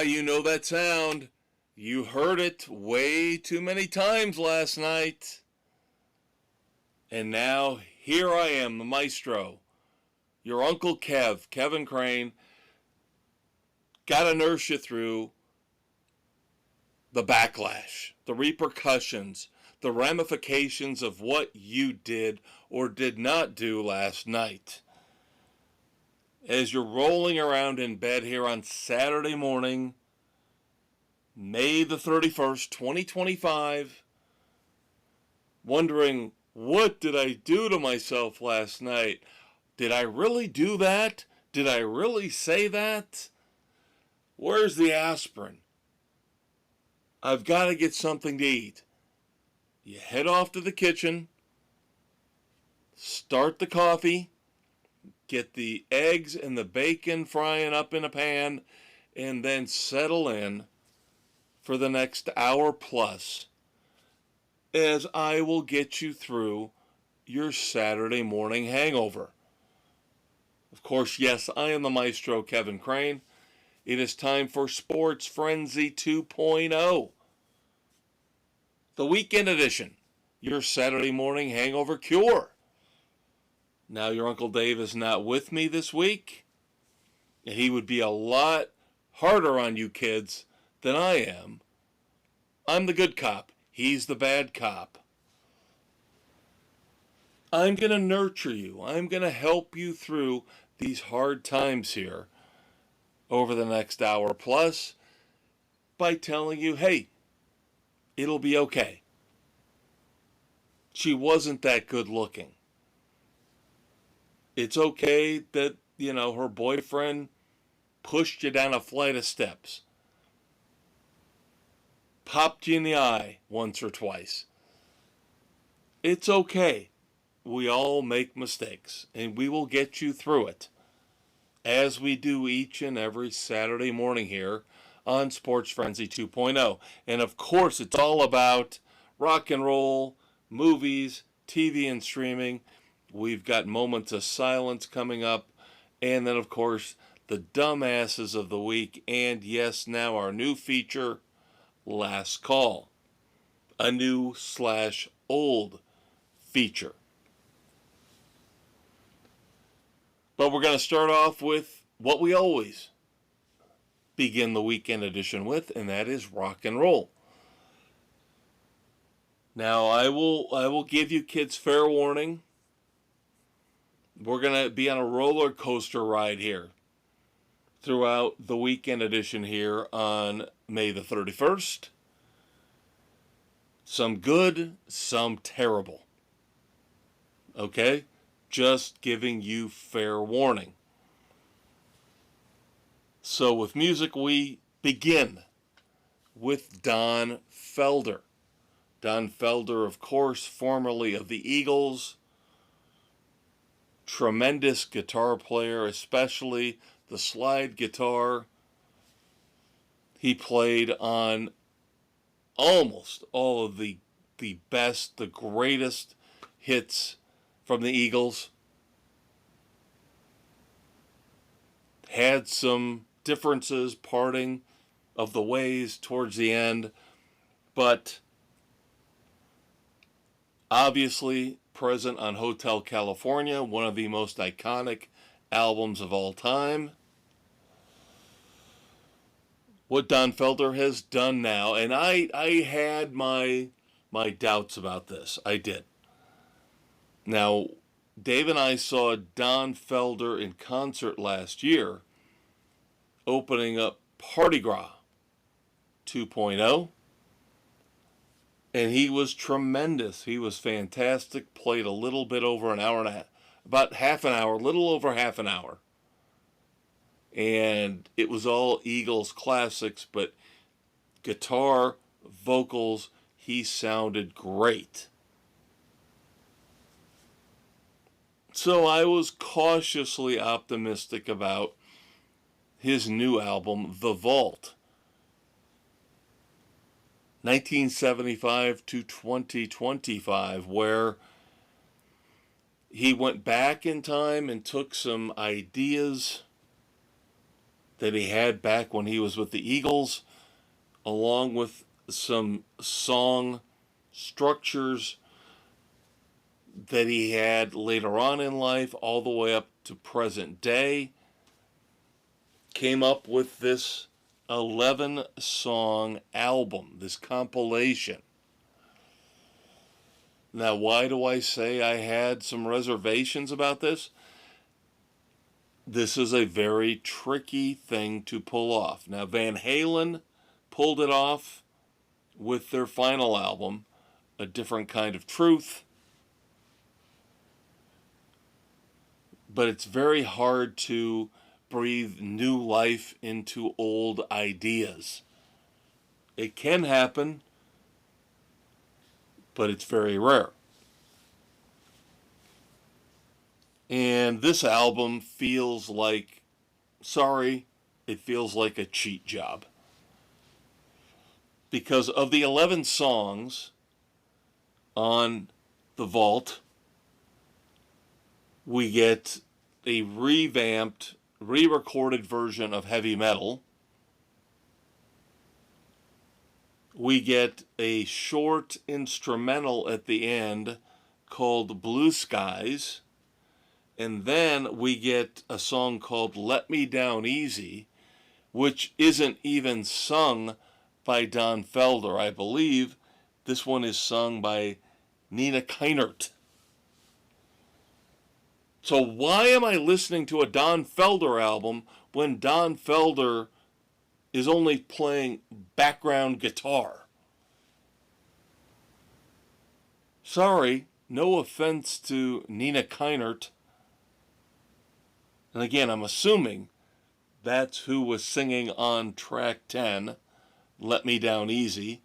you know that sound. You heard it way too many times last night. And now, here I am, the Maestro, your Uncle Kev, Kevin Crane, gotta nurse you through the backlash, the repercussions, the ramifications of what you did or did not do last night. As you're rolling around in bed here on Saturday morning, May the 31st, 2025, wondering, what did I do to myself last night? Did I really do that? Did I really say that? Where's the aspirin? I've got to get something to eat. You head off to the kitchen, start the coffee, get the eggs and the bacon frying up in a pan, and then settle in for the next hour plus as I will get you through your Saturday morning hangover. Of course, yes, I am the Maestro, Kevin Crane. It is time for Sports Frenzy 2.0. The weekend edition, your Saturday morning hangover cure. Now, your Uncle Dave is not with me this week, and he would be a lot harder on you kids than I am. I'm the good cop. He's the bad cop. I'm going to nurture you. I'm going to help you through these hard times here over the next hour plus by telling you, hey, it'll be okay. She wasn't that good looking. It's okay that, her boyfriend pushed you down a flight of steps, popped you in the eye once or twice. It's okay. We all make mistakes, and we will get you through it, as we do each and every Saturday morning here on Sports Frenzy 2.0. And of course, it's all about rock and roll, movies, TV and streaming. We've got Moments of Silence coming up, and then of course, the dumbasses of the week, and yes, now our new feature, Last Call, a new/old feature. But we're going to start off with what we always begin the weekend edition with, and that is rock and roll. Now, I will give you kids fair warning. We're going to be on a roller coaster ride here throughout the weekend edition here on May the 31st. Some good, some terrible. Okay? Just giving you fair warning. So with music, we begin with Don Felder. Don Felder, of course, formerly of the Eagles. Tremendous guitar player, especially the slide guitar. He played on almost all of the best, the greatest hits from the Eagles. Had some differences, parting of the ways towards the end, but obviously present on Hotel California, one of the most iconic albums of all time. What Don Felder has done now, and I had my doubts about this. I did. Now, Dave and I saw Don Felder in concert last year, opening up Party Gras 2.0. And he was tremendous. He was fantastic. Played a little bit over an hour and a half. About half an hour, little over half an hour. And it was all Eagles classics, but guitar, vocals, he sounded great. So I was cautiously optimistic about his new album, The Vault. 1975 to 2025, where he went back in time and took some ideas that he had back when he was with the Eagles, along with some song structures that he had later on in life, all the way up to present day, came up with this 11-song album, this compilation. Now, why do I say I had some reservations about this? This is a very tricky thing to pull off. Now, Van Halen pulled it off with their final album, A Different Kind of Truth. But it's very hard to breathe new life into old ideas. It can happen, but it's very rare. And this album feels like, it feels like a cheat job. Because of the 11 songs on the Vault, we get a revamped, re-recorded version of Heavy Metal. We get a short instrumental at the end called Blue Skies. And then we get a song called Let Me Down Easy, which isn't even sung by Don Felder. I believe this one is sung by Nina Keinert. So why am I listening to a Don Felder album when Don Felder is only playing background guitar? Sorry, no offense to Nina Keinert. And again, I'm assuming that's who was singing on track 10, Let Me Down Easy.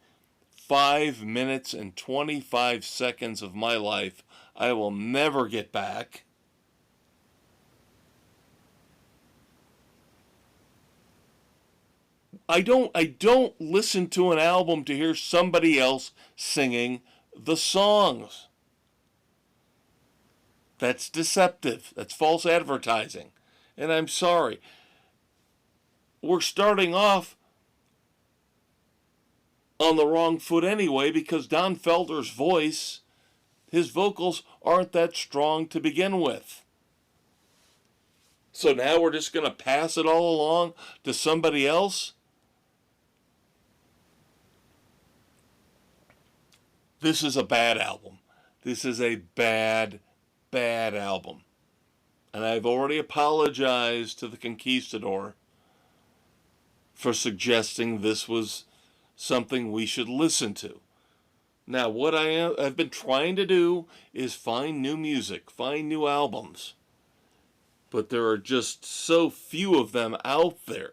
5 minutes and 25 seconds of my life I will never get back. I don't listen to an album to hear somebody else singing the songs. That's deceptive. That's false advertising. And I'm sorry. We're starting off on the wrong foot anyway, because Don Felder's voice, his vocals aren't that strong to begin with. So now we're just going to pass it all along to somebody else? This is a bad album. This is a bad album. And I've already apologized to the Conquistador for suggesting this was something we should listen to. Now, what I've been trying to do is find new music, find new albums. But there are just so few of them out there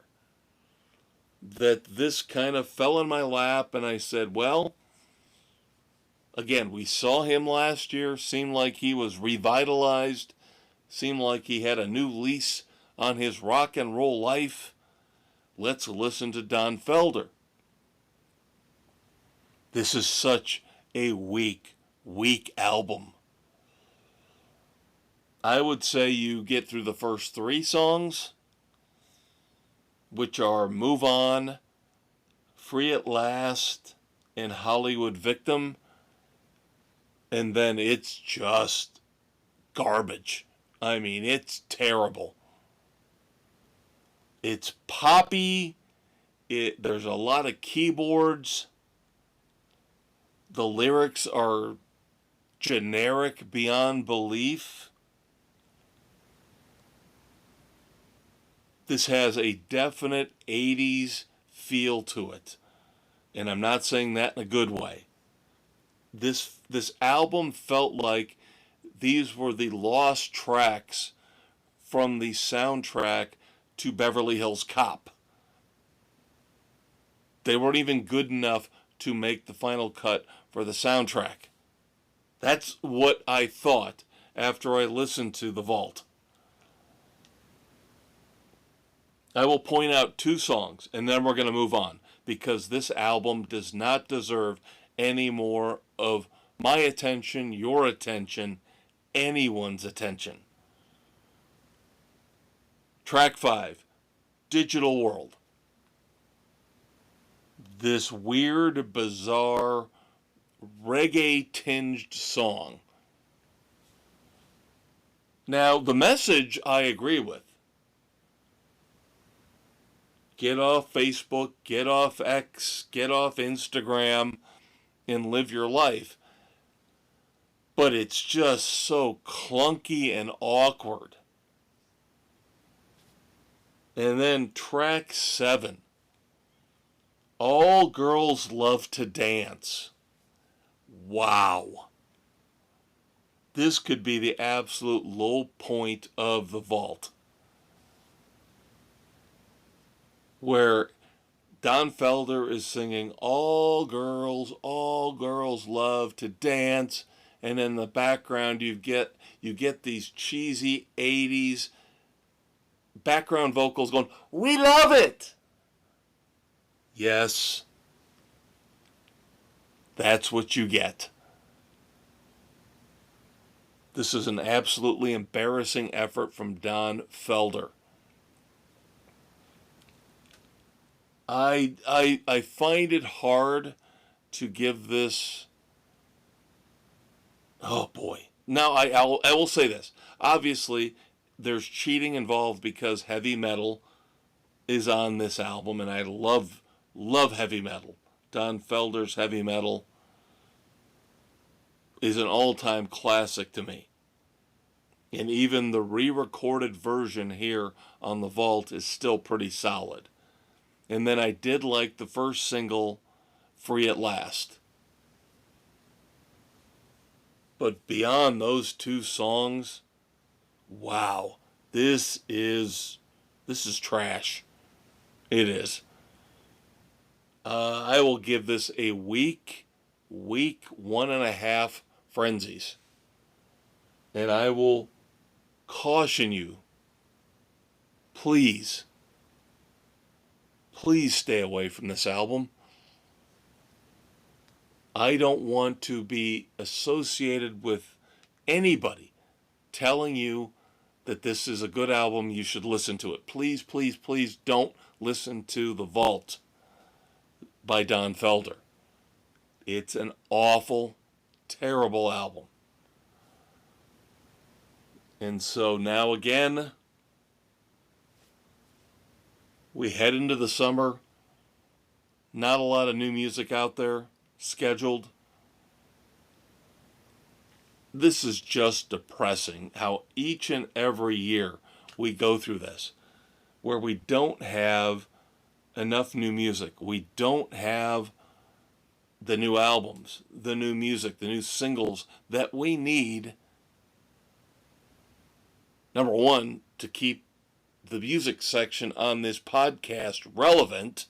that this kind of fell in my lap, and I said, well, again, we saw him last year, seemed like he was revitalized, seemed like he had a new lease on his rock and roll life. Let's listen to Don Felder. This is such a weak album. I would say you get through the first 3 songs, which are Move On, Free at Last, and Hollywood Victim, and then it's just garbage. I mean, it's terrible. It's poppy. There's a lot of keyboards. The lyrics are generic beyond belief. This has a definite 80s feel to it. And I'm not saying that in a good way. This album felt like these were the lost tracks from the soundtrack to Beverly Hills Cop. They weren't even good enough to make the final cut for the soundtrack. That's what I thought after I listened to The Vault. I will point out 2 songs, and then we're going to move on, because this album does not deserve any more of my attention, your attention, anyone's attention. Track 5, digital world. This weird, bizarre, reggae-tinged song. Now, the message I agree with. Get off Facebook, get off X, get off Instagram, and live your life. But it's just so clunky and awkward. And then track 7. All girls love to dance. Wow. This could be the absolute low point of the vault. Where Don Felder is singing all girls love to dance, and in the background you get these cheesy 80s background vocals going, "We love it." Yes. That's what you get. This is an absolutely embarrassing effort from Don Felder. I find it hard to give this. Oh boy. Now I will say this. Obviously, there's cheating involved because heavy metal is on this album, and I love heavy metal. Don Felder's heavy metal is an all-time classic to me. And even the re-recorded version here on the vault is still pretty solid. And then I did like the first single, Free at Last. But beyond those two songs, wow, this is trash. It is. I will give this a week 1.5 frenzies. And I will caution you, please stay away from this album. I don't want to be associated with anybody telling you that this is a good album, you should listen to it. Please don't listen to The Vault by Don Felder. It's an awful, terrible album. And so now again, we head into the summer. Not a lot of new music out there scheduled. This is just depressing how each and every year we go through this, where we don't have enough new music. We don't have the new albums, the new music, the new singles that we need. Number one, to keep the music section on this podcast relevant,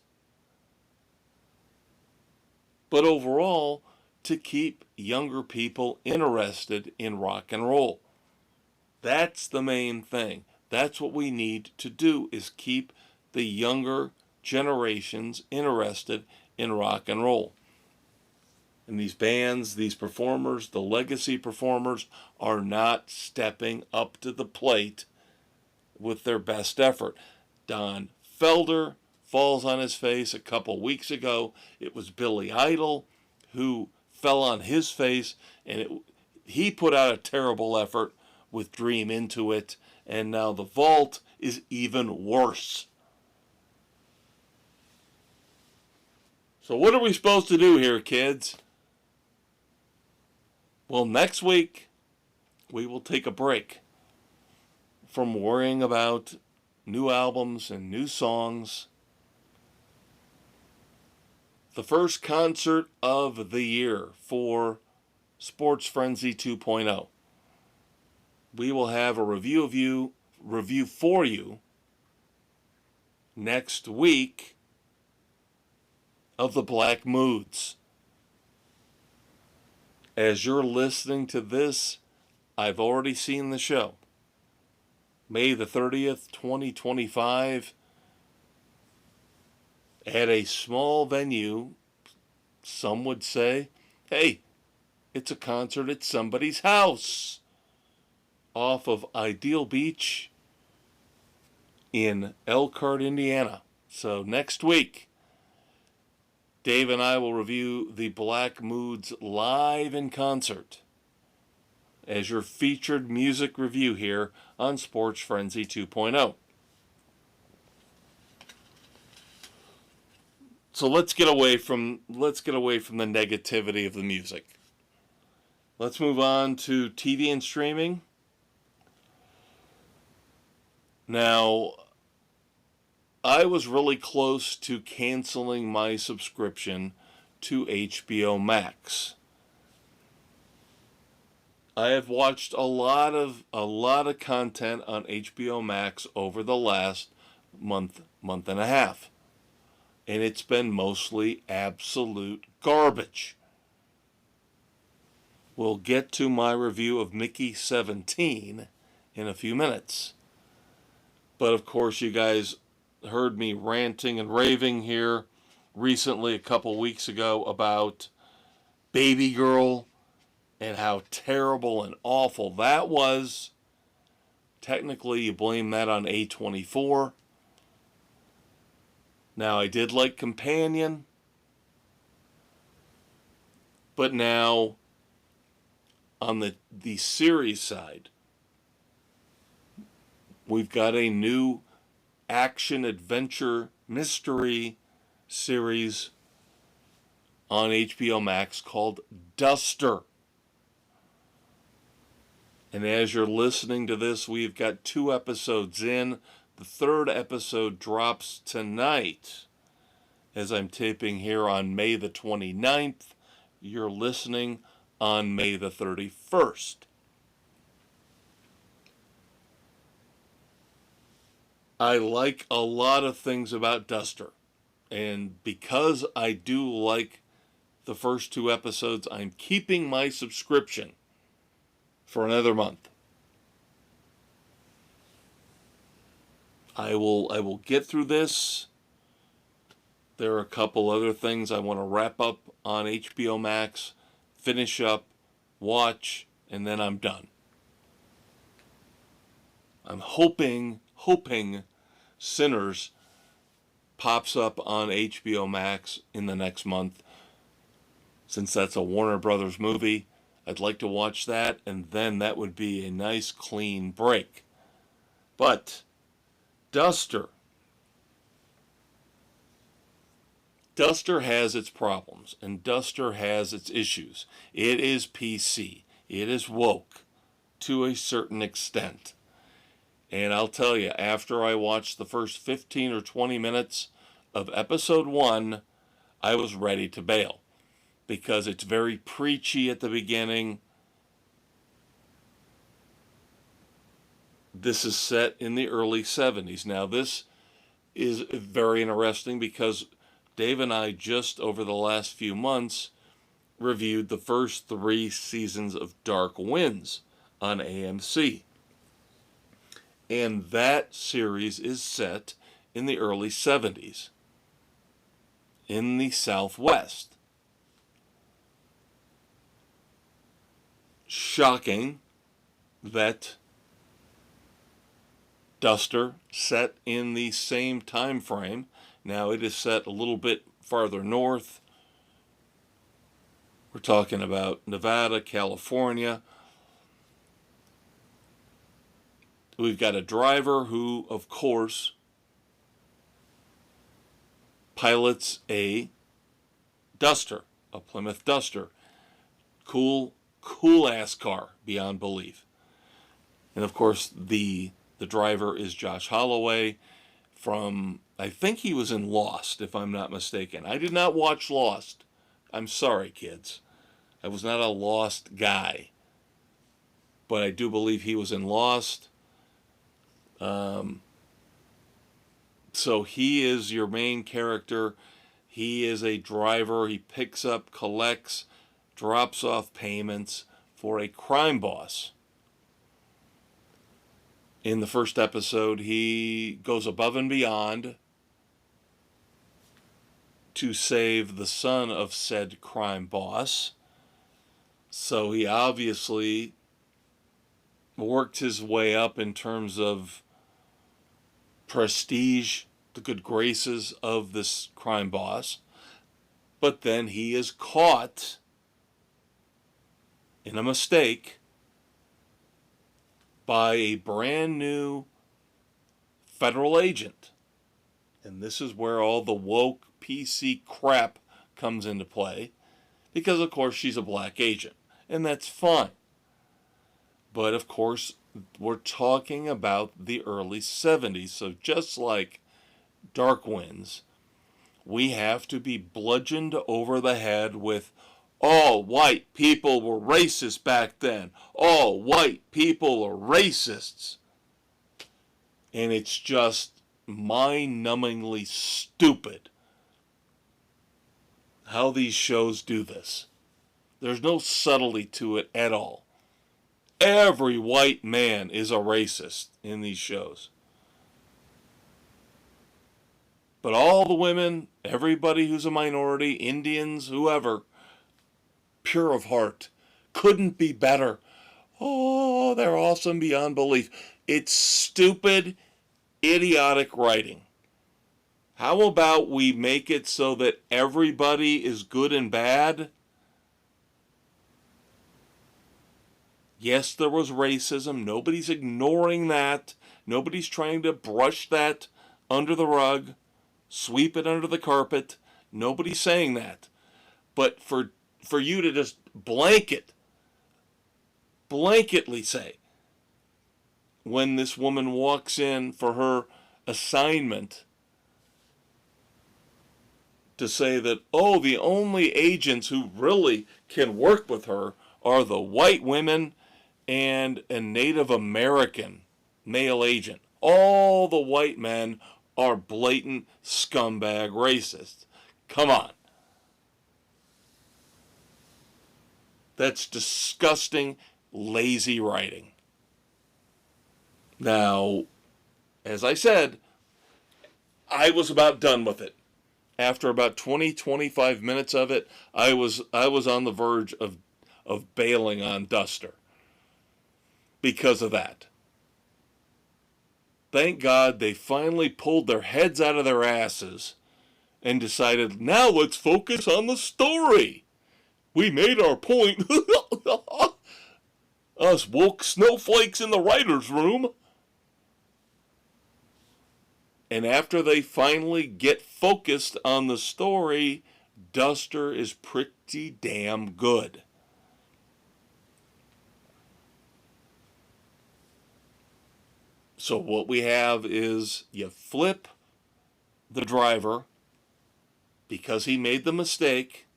but overall, to keep younger people interested in rock and roll. That's the main thing. That's what we need to do, is keep the younger generations interested in rock and roll. And these bands, these performers, the legacy performers, are not stepping up to the plate with their best effort. Don Felder falls on his face a couple weeks ago. It was Billy Idol who fell on his face, and he put out a terrible effort with Dream Into It, and now the Vault is even worse. So what are we supposed to do here, kids? Well, next week, we will take a break from worrying about new albums and new songs. The first concert of the year for Sports Frenzy 2.0. We will have a review for you next week of the Black Moods. As you're listening to this, I've already seen the show. May the 30th, 2025, at a small venue. Some would say, hey, it's a concert at somebody's house, off of Ideal Beach in Elkhart, Indiana. So next week, Dave and I will review the Black Moods live in concert as your featured music review here on Sports Frenzy 2.0. So let's get away from the negativity of the music. Let's move on to TV and streaming. Now, I was really close to canceling my subscription to HBO Max. I have watched a lot of content on HBO Max over the last month and a half. And it's been mostly absolute garbage. We'll get to my review of Mickey 17 in a few minutes. But of course, you guys heard me ranting and raving here recently, a couple weeks ago, about Baby Girl and how terrible and awful that was. Technically, you blame that on A24. Now, I did like Companion, but now on the series side, we've got a new action adventure mystery series on HBO Max called Duster. And as you're listening to this, we've got 2 episodes in. The 3rd episode drops tonight as I'm taping here on May the 29th. You're listening on May the 31st. I like a lot of things about Duster. And because I do like the first 2 episodes, I'm keeping my subscription for another month. I will get through this. There are a couple other things I want to wrap up on HBO Max, finish up, watch, and then I'm done. I'm hoping Sinners pops up on HBO Max in the next month. Since that's a Warner Brothers movie, I'd like to watch that, and then that would be a nice clean break. But Duster has its problems, and Duster has its issues. It is PC. It is woke to a certain extent. And I'll tell you, after I watched the first 15 or 20 minutes of episode 1, I was ready to bail. Because it's very preachy at the beginning. This is set in the early 70s. Now, this is very interesting because Dave and I just over the last few months reviewed the first 3 seasons of Dark Winds on AMC. And that series is set in the early 70s in the Southwest. Shocking that Duster set in the same time frame. Now it is set a little bit farther north. We're talking about Nevada, California. We've got a driver who, of course, pilots a Duster, a Plymouth Duster. Cool ass car beyond belief. And of course, the driver is Josh Holloway from, I think he was in Lost, if I'm not mistaken. I did not watch Lost. I'm sorry, kids. I was not a Lost guy. But I do believe he was in Lost. So he is your main character. He is a driver. He picks up, collects, drops off payments for a crime boss. In the first episode, he goes above and beyond to save the son of said crime boss. So he obviously worked his way up in terms of prestige, the good graces of this crime boss. But then he is caught in a mistake by a brand new federal agent. And this is where all the woke PC crap comes into play. Because, of course, she's a black agent. And that's fine. But, of course, we're talking about the early 70s. So just like Dark Winds, we have to be bludgeoned over the head with all white people were racist back then. All white people are racists. And it's just mind-numbingly stupid how these shows do this. There's no subtlety to it at all. Every white man is a racist in these shows. But all the women, everybody who's a minority, Indians, whoever, pure of heart, couldn't be better. Oh, they're awesome beyond belief. It's stupid, idiotic writing. How about we make it so that everybody is good and bad? Yes, there was racism. Nobody's ignoring that. Nobody's trying to brush that under the rug, sweep it under the carpet. Nobody's saying that. But for you to just blanketly say, when this woman walks in for her assignment, to say that, oh, the only agents who really can work with her are the white women and a Native American male agent. All the white men are blatant scumbag racists. Come on. That's disgusting, lazy writing. Now, as I said, I was about done with it. After about 20-25 minutes of it, I was on the verge of bailing on Duster because of that. Thank God they finally pulled their heads out of their asses and decided, now let's focus on the story. We made our point. Us woke snowflakes in the writer's room. And after they finally get focused on the story, Duster is pretty damn good. So what we have is you flip the driver because he made the mistake,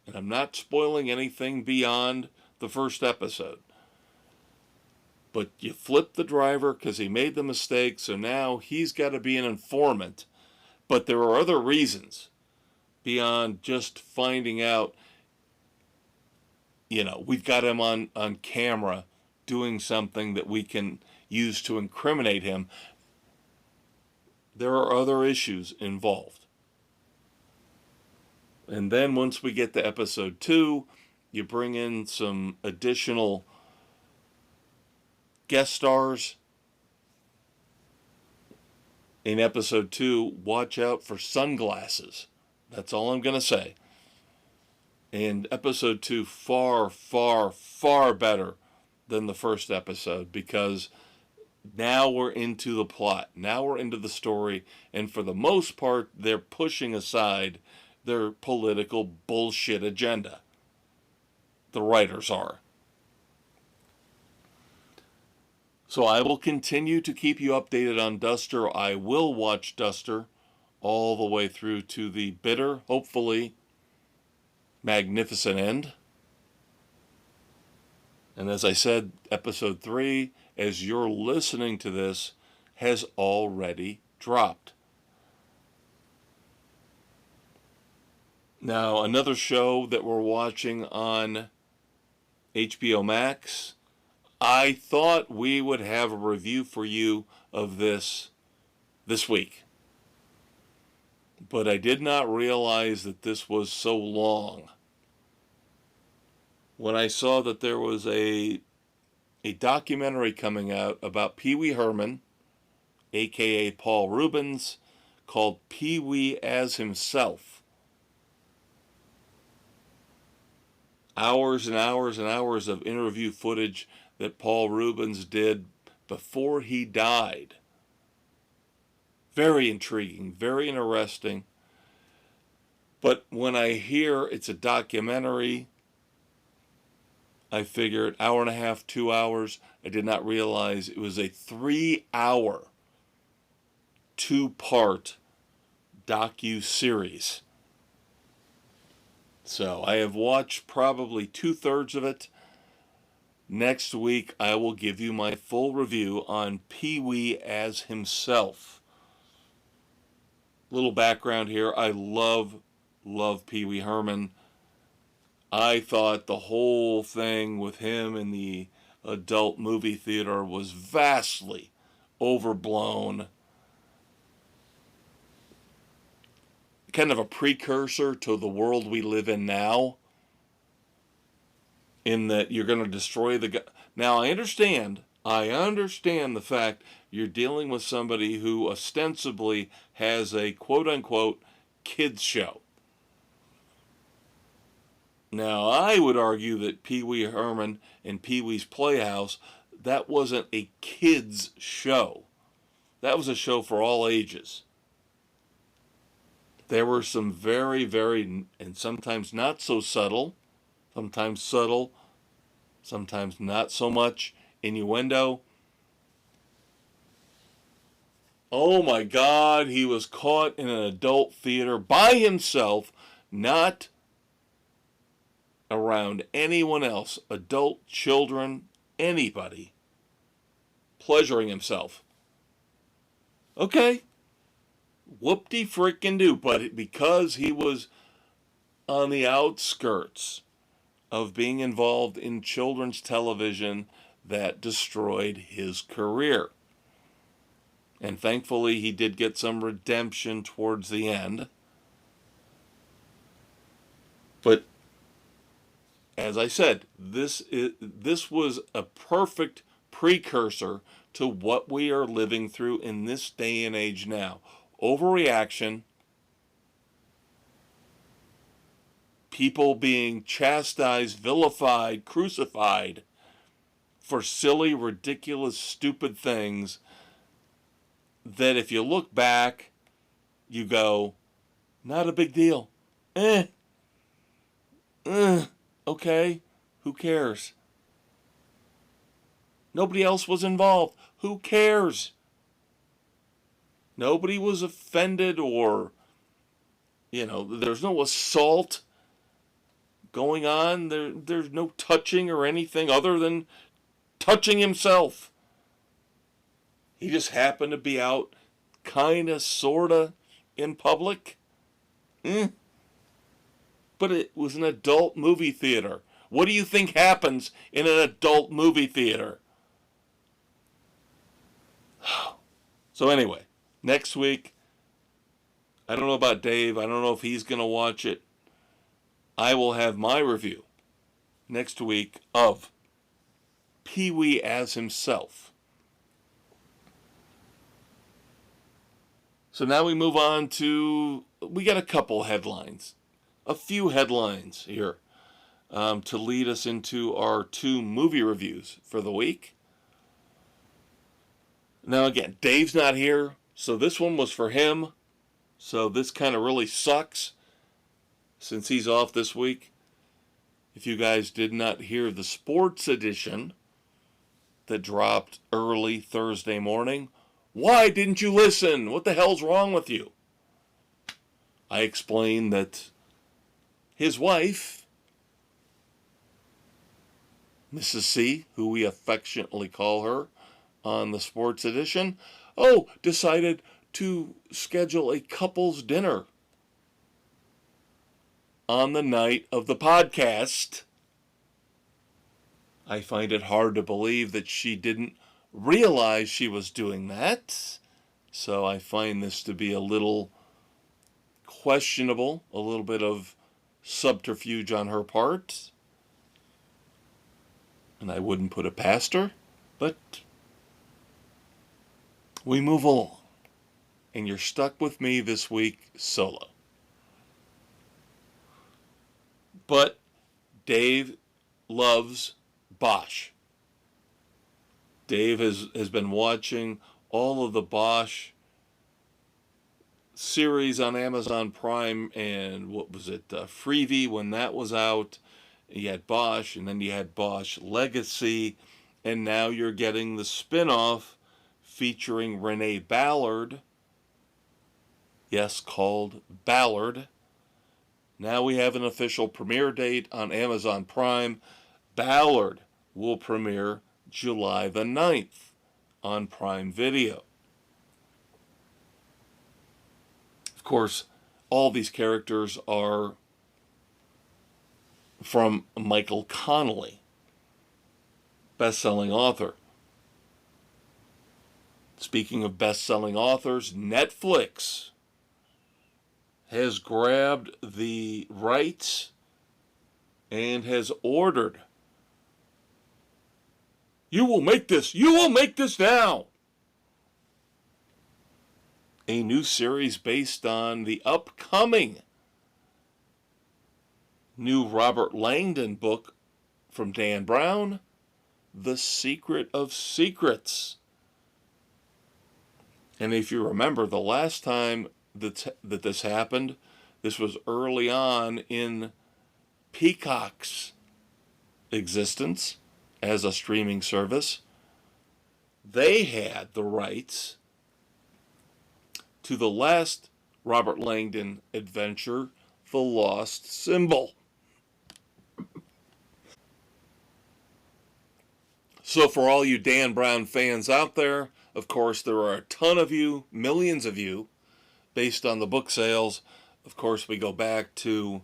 and I'm not spoiling anything beyond the first episode. But you flip the driver because he made the mistake, so now he's got to be an informant. But there are other reasons beyond just finding out, we've got him on camera doing something that we can use to incriminate him. There are other issues involved. And then once we get to episode 2, you bring in some additional guest stars. In episode 2, watch out for sunglasses. That's all I'm going to say. And episode 2, far, far, far better than the first episode, because now we're into the plot. Now we're into the story. And for the most part, they're pushing aside their political bullshit agenda. The writers are. So I will continue to keep you updated on Duster. I will watch Duster all the way through to the bitter, hopefully, magnificent end. And as I said, episode 3, as you're listening to this, has already dropped. Now, another show that we're watching on HBO Max, I thought we would have a review for you of this week. But I did not realize that this was so long. When I saw that there was a documentary coming out about Pee Wee Herman a.k.a. Paul Reubens, called Pee-wee as Himself. Hours and hours and hours of interview footage that Paul Reubens did before he died. Very intriguing, very interesting. But when I hear it's a documentary, I figured hour and a half, 2 hours. I did not realize it was a 3-hour, 2-part docu-series. So I have watched probably 2/3 of it. Next week, I will give you my full review on Pee-wee as Himself. Little background here. I love Pee Wee Herman. I thought the whole thing with him in the adult movie theater was vastly overblown. Kind of a precursor to the world we live in now, in that you're going to destroy the guy. Now, I understand the fact you're dealing with somebody who ostensibly has a quote-unquote kids show. Now, I would argue that Pee Wee Herman and Pee Wee's Playhouse, that wasn't a kids show. That was a show for all ages. There were some very, very, and sometimes not so subtle, sometimes subtle, sometimes not so much innuendo. Oh my God, he was caught in an adult theater by himself, not around anyone else, adult, children, anybody, pleasuring himself. Okay, whoop-de-frickin-do, but because he was on the outskirts of being involved in children's television, that destroyed his career. And thankfully, he did get some redemption towards the end. But as I said, this was a perfect precursor to what we are living through in this day and age now. Overreaction, people being chastised, vilified, crucified for silly, ridiculous, stupid things that if you look back, you go, not a big deal. Okay, who cares? Nobody else was involved. Who cares? Nobody was offended or, there's no assault going on. There's no touching or anything other than touching himself. He just happened to be out kind of, sort of, in public. But it was an adult movie theater. What do you think happens in an adult movie theater? So anyway, next week, I don't know about Dave. I don't know if he's going to watch it. I will have my review next week of Pee Wee as Himself. So now we move on to, we got a couple headlines. A few headlines here to lead us into our 2 movie reviews for the week. Now again, Dave's not here, so this one was for him. So this kind of really sucks since he's off this week. If you guys did not hear the sports edition that dropped early Thursday morning, why didn't you listen? What the hell's wrong with you? I explained that his wife, Mrs. C, who we affectionately call her on the sports edition, decided to schedule a couple's dinner on the night of the podcast. I find it hard to believe that she didn't realize she was doing that. So I find this to be a little questionable, a little bit of subterfuge on her part. And I wouldn't put it past her, but we move along. And you're stuck with me this week solo. But Dave loves Bosch. Dave has been watching all of the Bosch series on Amazon Prime, and what was it, Freebie when that was out. You had Bosch, and then you had Bosch Legacy, and now you're getting the spin-off featuring Renee Ballard. Yes, called Ballard. Now we have an official premiere date on Amazon Prime. Ballard will premiere July the 9th on Prime Video. Of course, all these characters are from Michael Connelly, best-selling author. Speaking of best-selling authors, Netflix has grabbed the rights and has ordered, you will make this now, a new series based on the upcoming new Robert Langdon book from Dan Brown, The Secret of Secrets. And if you remember, the last time that this happened, this was early on in Peacock's existence as a streaming service. They had the rights to the last Robert Langdon adventure, The Lost Symbol. So for all you Dan Brown fans out there, of course there are a ton of you, millions of you, based on the book sales. Of course we go back to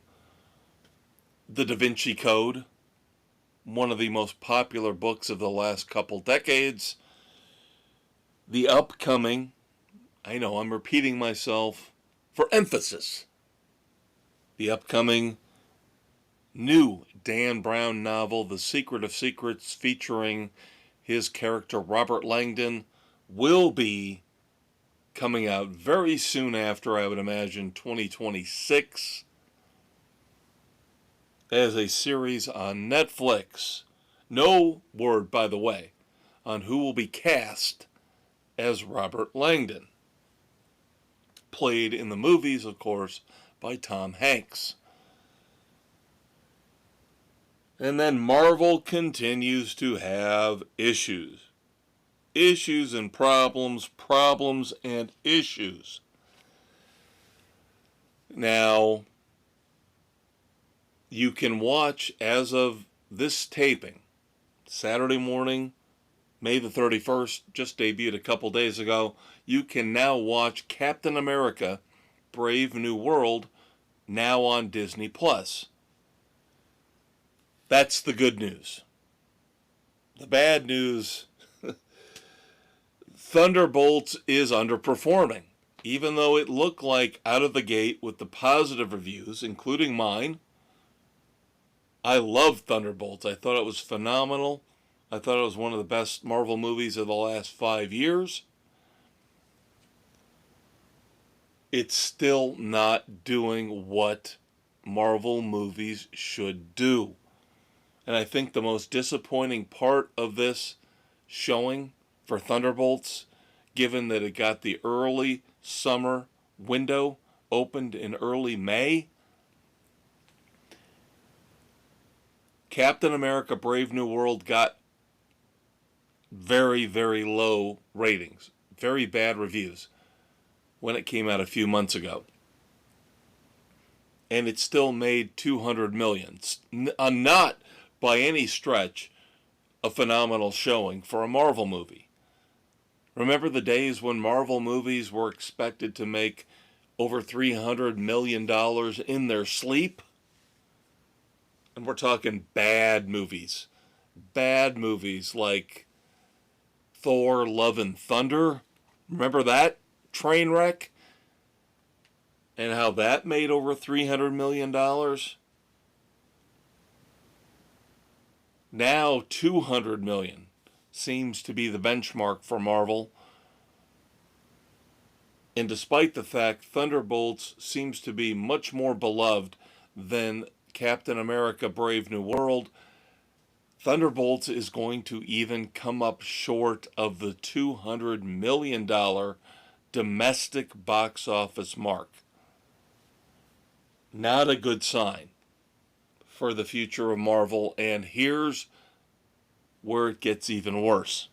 The Da Vinci Code, one of the most popular books of the last couple decades. The upcoming, I know I'm repeating myself for emphasis, the upcoming new Dan Brown novel, The Secret of Secrets, featuring his character Robert Langdon, will be coming out very soon after, I would imagine 2026, as a series on Netflix. No word, by the way, on who will be cast as Robert Langdon. Played in the movies, of course, by Tom Hanks. And then Marvel continues to have issues. Issues and problems, problems and issues. Now, you can watch, as of this taping, Saturday morning, May the 31st, just debuted a couple days ago, you can now watch Captain America, Brave New World, now on Disney+. That's the good news. The bad news, Thunderbolts is underperforming. Even though it looked like out of the gate with the positive reviews, including mine, I love Thunderbolts. I thought it was phenomenal. I thought it was one of the best Marvel movies of the last 5 years. It's still not doing what Marvel movies should do. And I think the most disappointing part of this showing for Thunderbolts, given that it got the early summer window, opened in early May, Captain America Brave New World got very, very low ratings, very bad reviews when it came out a few months ago. And it still made $200 million. Not by any stretch a phenomenal showing for a Marvel movie. Remember the days when Marvel movies were expected to make over $300 million in their sleep? And we're talking bad movies. Bad movies like Thor, Love and Thunder. Remember that train wreck? And how that made over $300 million? Now $200 million seems to be the benchmark for Marvel. And despite the fact Thunderbolts seems to be much more beloved than Captain America Brave New World, Thunderbolts is going to even come up short of the $200 million domestic box office mark. Not a good sign for the future of Marvel, and here's where it gets even worse.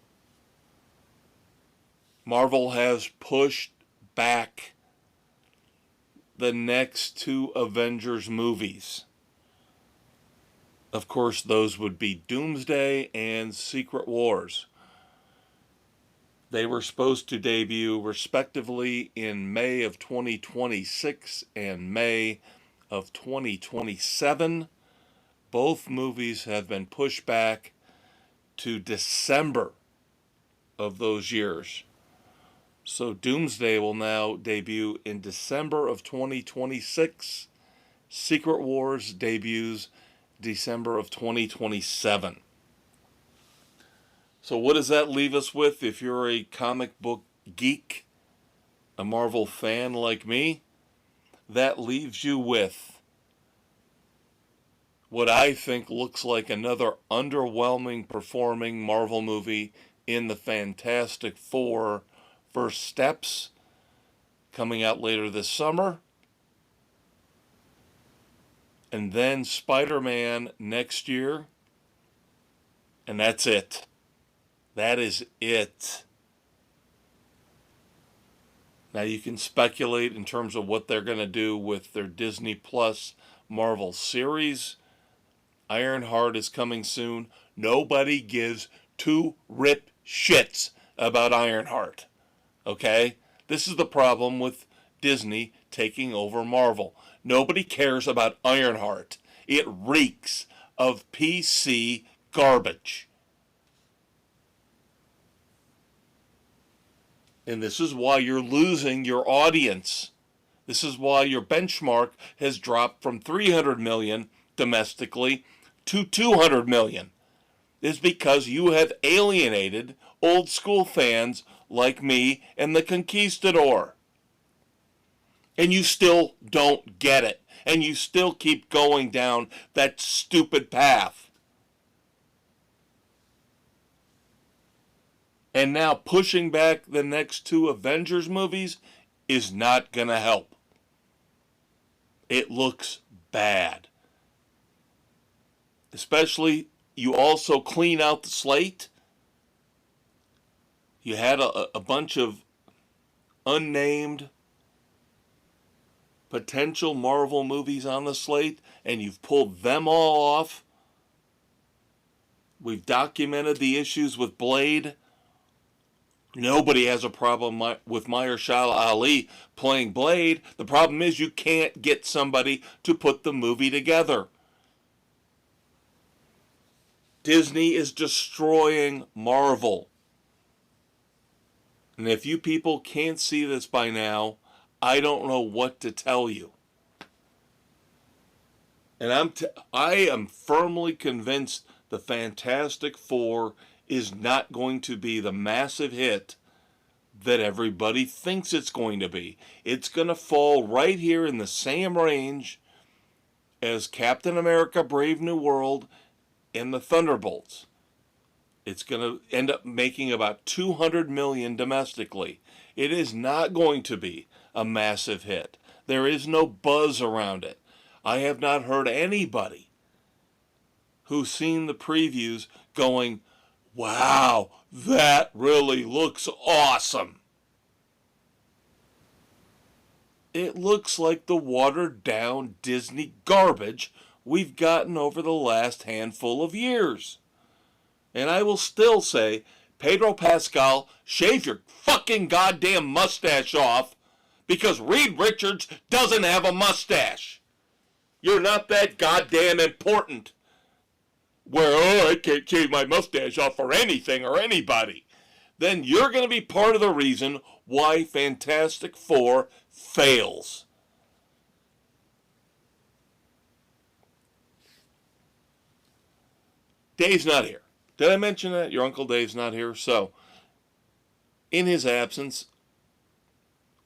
Marvel has pushed back the next two Avengers movies. Of course, those would be Doomsday and Secret Wars. They were supposed to debut respectively in May of 2026 and May of 2027. Both movies have been pushed back to December of those years. So Doomsday will now debut in December of 2026. Secret Wars debuts December of 2027. So what does that leave us with if you're a comic book geek, a Marvel fan like me? That leaves you with what I think looks like another underwhelming performing Marvel movie in the Fantastic Four First Steps, coming out later this summer. And then Spider-Man next year. And that's it. That is it. Now you can speculate in terms of what they're going to do with their Disney Plus Marvel series. Ironheart is coming soon. Nobody gives two rip shits about Ironheart. Okay? This is the problem with Disney taking over Marvel. Nobody cares about Ironheart. It reeks of PC garbage. And this is why you're losing your audience. This is why your benchmark has dropped from 300 million domestically to 200 million. It's because you have alienated old school fans like me and the Conquistador. And you still don't get it. And you still keep going down that stupid path. And now pushing back the next two Avengers movies is not going to help. It looks bad. Especially, you also clean out the slate. You had a bunch of unnamed potential Marvel movies on the slate, and you've pulled them all off. We've documented the issues with Blade. Nobody has a problem with Mahershala Ali playing Blade. The problem is you can't get somebody to put the movie together. Disney is destroying Marvel. And if you people can't see this by now, I don't know what to tell you. And I am firmly convinced the Fantastic Four is not going to be the massive hit that everybody thinks it's going to be. It's going to fall right here in the same range as Captain America Brave New World and the Thunderbolts. It's going to end up making about 200 million domestically. It is not going to be a massive hit. There is no buzz around it. I have not heard anybody who's seen the previews going, wow, that really looks awesome. It looks like the watered down Disney garbage we've gotten over the last handful of years. And I will still say, Pedro Pascal, shave your fucking goddamn mustache off because Reed Richards doesn't have a mustache. You're not that goddamn important. Where, I can't shave my mustache off for anything or anybody. Then you're going to be part of the reason why Fantastic Four fails. Dave's not here. Did I mention that? Your Uncle Dave's not here. So, in his absence,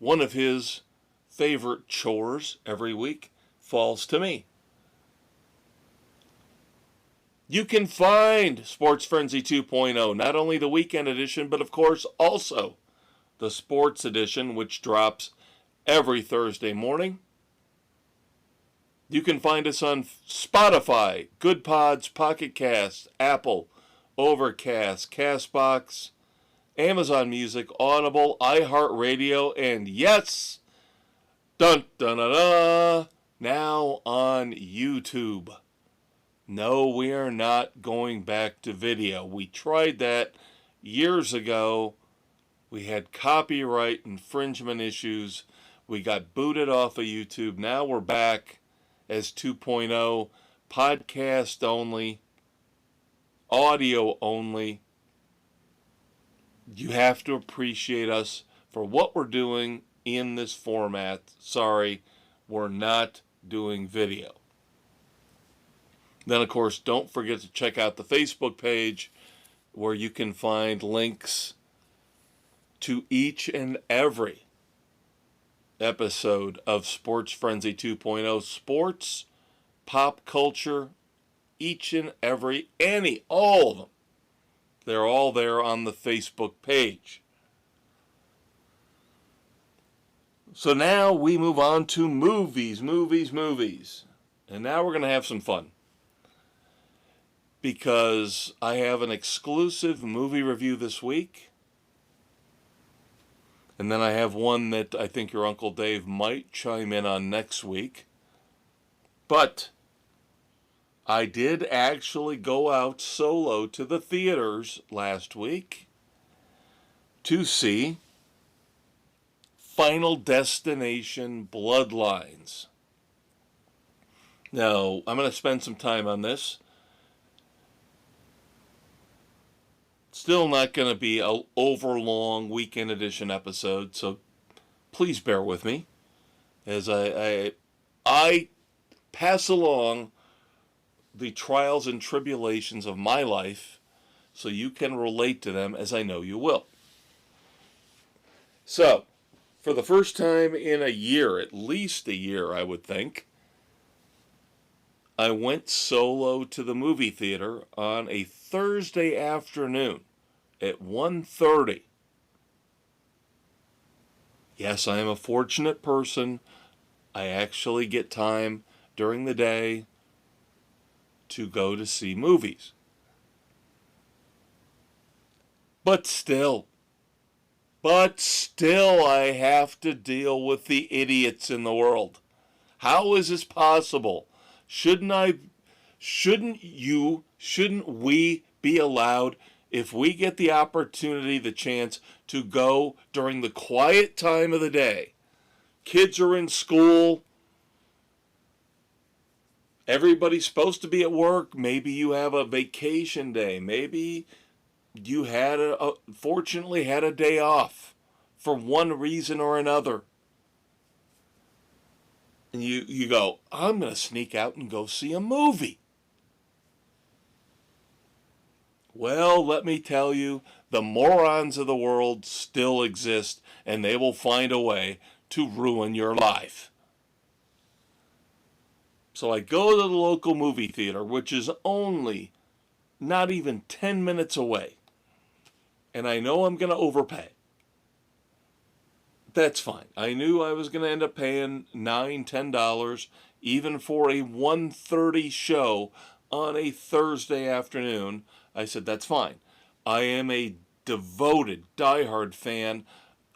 one of his favorite chores every week falls to me. You can find Sports Frenzy 2.0, not only the weekend edition, but of course also the sports edition, which drops every Thursday morning. You can find us on Spotify, Good Pods, Pocket Cast, Apple, Overcast, Castbox, Amazon Music, Audible, iHeartRadio, and yes, dun dun dun dun, now on YouTube. No, we are not going back to video. We tried that years ago. We had copyright infringement issues. We got booted off of YouTube. Now we're back as 2.0, podcast only, audio only. You have to appreciate us for what we're doing in this format. Sorry, we're not doing video. Then, of course, don't forget to check out the Facebook page where you can find links to each and every episode of Sports Frenzy 2.0. Sports, pop culture, each and every, all of them. They're all there on the Facebook page. So now we move on to movies. And now we're going to have some fun, because I have an exclusive movie review this week. And then I have one that I think your Uncle Dave might chime in on next week. But I did actually go out solo to the theaters last week to see Final Destination Bloodlines. Now, I'm going to spend some time on this. Still not going to be an overlong weekend edition episode, so please bear with me as I pass along the trials and tribulations of my life so you can relate to them, as I know you will. So, for the first time in a year, at least a year I would think, I went solo to the movie theater on a Thursday afternoon at 1:30. Yes, I am a fortunate person. I actually get time during the day to go to see movies. But still, I have to deal with the idiots in the world. How is this possible? Shouldn't we be allowed, if we get the opportunity, the chance to go during the quiet time of the day? Kids are in school. Everybody's supposed to be at work. Maybe you have a vacation day. Maybe you fortunately had a day off for one reason or another. And you go, I'm going to sneak out and go see a movie. Well, let me tell you, the morons of the world still exist, and they will find a way to ruin your life. So I go to the local movie theater, which is only not even 10 minutes away. And I know I'm going to overpay. That's fine. I knew I was going to end up paying $9, $10, even for a 1:30 show on a Thursday afternoon. I said, that's fine. I am a devoted, diehard fan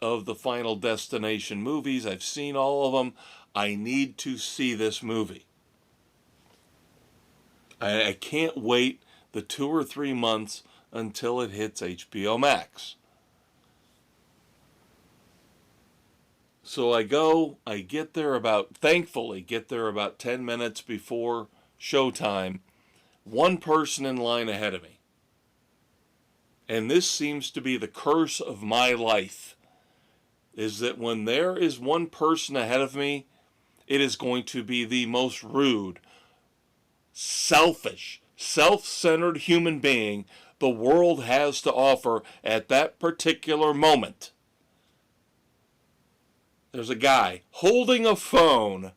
of the Final Destination movies. I've seen all of them. I need to see this movie. I can't wait the 2 or 3 months until it hits HBO Max. So I go, thankfully get there about 10 minutes before showtime. One person in line ahead of me. And this seems to be the curse of my life, is that when there is one person ahead of me, it is going to be the most rude, selfish, self-centered human being the world has to offer at that particular moment. there's a guy holding a phone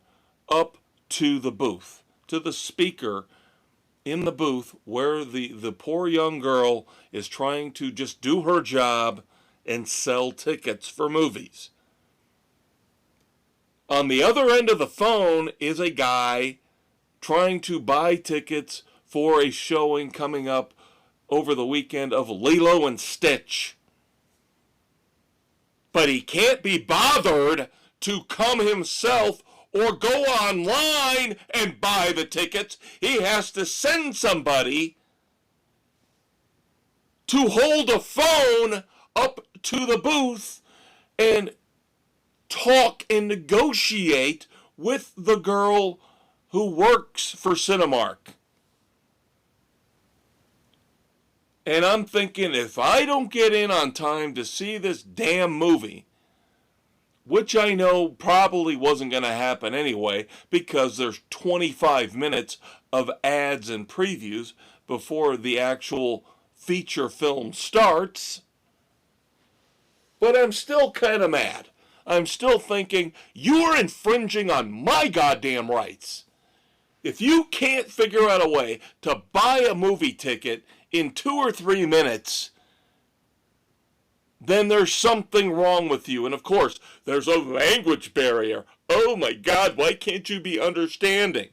up to the booth, to the speaker in the booth where the poor young girl is trying to just do her job and sell tickets for movies. On the other end of the phone is a guy trying to buy tickets for a showing coming up over the weekend of Lilo and Stitch. But he can't be bothered to come himself or go online and buy the tickets. He has to send somebody to hold a phone up to the booth and talk and negotiate with the girl who works for Cinemark. And I'm thinking, if I don't get in on time to see this damn movie, which I know probably wasn't going to happen anyway, because there's 25 minutes of ads and previews before the actual feature film starts, but I'm still kind of mad. I'm still thinking, you're infringing on my goddamn rights. If you can't figure out a way to buy a movie ticket in 2 or 3 minutes, then there's something wrong with you. And of course, there's a language barrier. Oh my God, why can't you be understanding?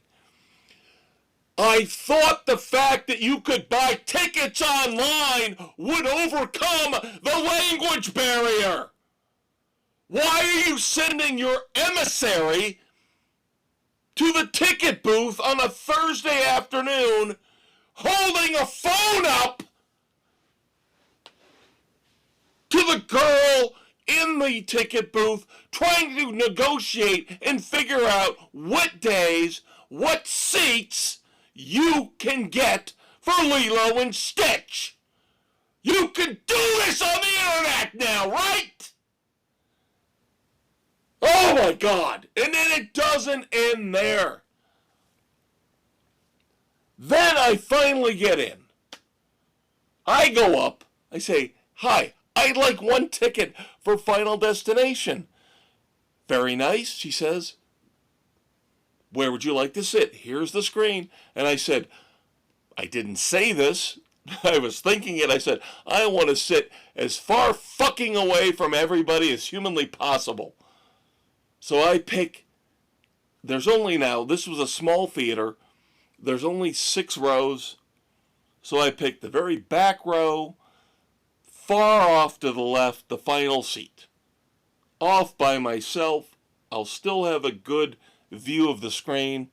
I thought the fact that you could buy tickets online would overcome the language barrier. Why are you sending your emissary to the ticket booth on a Thursday afternoon holding a phone up to the girl in the ticket booth trying to negotiate and figure out what days, what seats you can get for Lilo and Stitch? You can do this on the internet now, right? Oh my God. And then it doesn't end there. Then I finally get in. I go up. I say, hi, I'd like 1 ticket for Final Destination. Very nice, she says. Where would you like to sit? Here's the screen. And I said, I didn't say this. I was thinking it. I said, I want to sit as far fucking away from everybody as humanly possible. So I pick, there's only now, this was a small theater, there's only 6 rows, so I picked the very back row, far off to the left, the final seat. Off by myself, I'll still have a good view of the screen.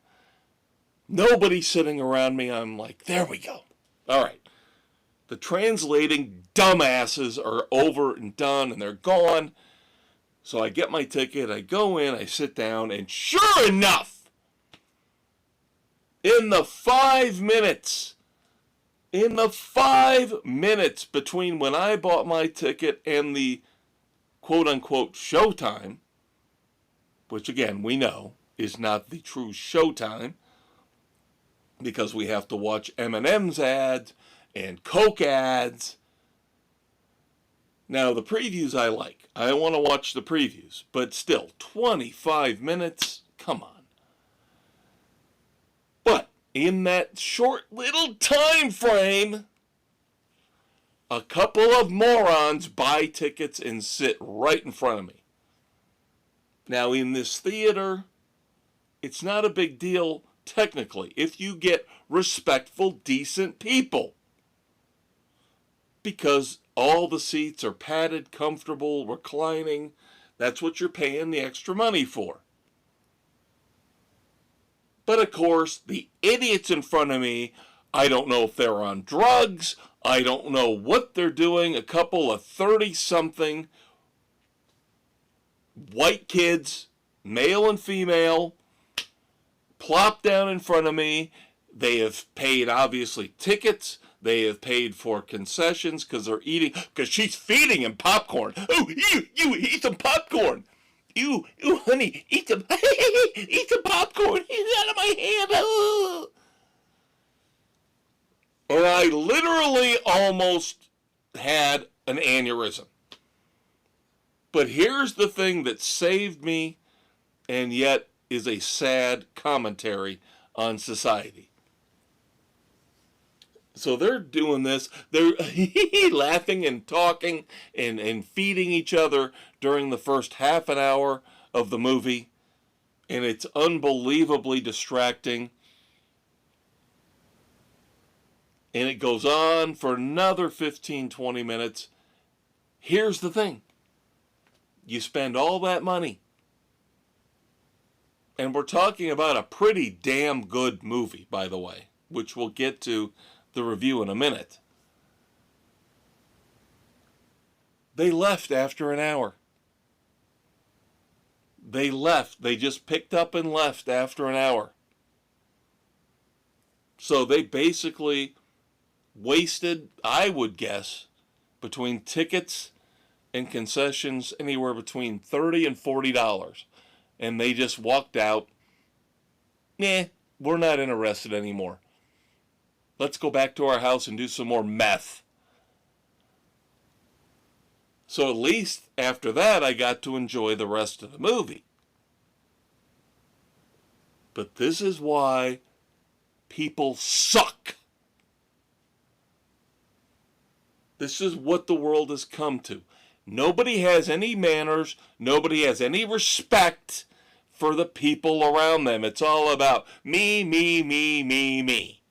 Nobody sitting around me, I'm like, there we go. All right. The translating dumbasses are over and done, and they're gone. So I get my ticket, I go in, I sit down, and sure enough, in the 5 minutes between when I bought my ticket and the quote-unquote showtime, which again, we know is not the true showtime, because we have to watch M&M's ads and Coke ads. Now, the previews I like. I want to watch the previews. But still, 25 minutes? Come on. But in that short little time frame, a couple of morons buy tickets and sit right in front of me. Now, in this theater, it's not a big deal, technically, if you get respectful, decent people. Because all the seats are padded, comfortable, reclining. That's what you're paying the extra money for. But of course, the idiots in front of me, I don't know if they're on drugs. I don't know what they're doing. A couple of 30-something white kids, male and female, plop down in front of me. They have paid, obviously, tickets. They have paid for concessions because they're eating, because she's feeding him popcorn. Oh, you eat some popcorn. You, honey, eat some popcorn. It's out of my hand. Oh. And I literally almost had an aneurysm. But here's the thing that saved me and yet is a sad commentary on society. So they're doing this. They're laughing and talking and feeding each other during the first half an hour of the movie. And it's unbelievably distracting. And it goes on for another 15, 20 minutes. Here's the thing. You spend all that money. And we're talking about a pretty damn good movie, by the way, which we'll get to the review in a minute. They left after an hour. They left. They just picked up and left after an hour. So they basically wasted, I would guess, between tickets and concessions, anywhere between $30 and $40. And they just walked out. Nah, we're not interested anymore. Let's go back to our house and do some more meth. So at least after that, I got to enjoy the rest of the movie. But this is why people suck. This is what the world has come to. Nobody has any manners. Nobody has any respect for the people around them. It's all about me, me, me, me, me.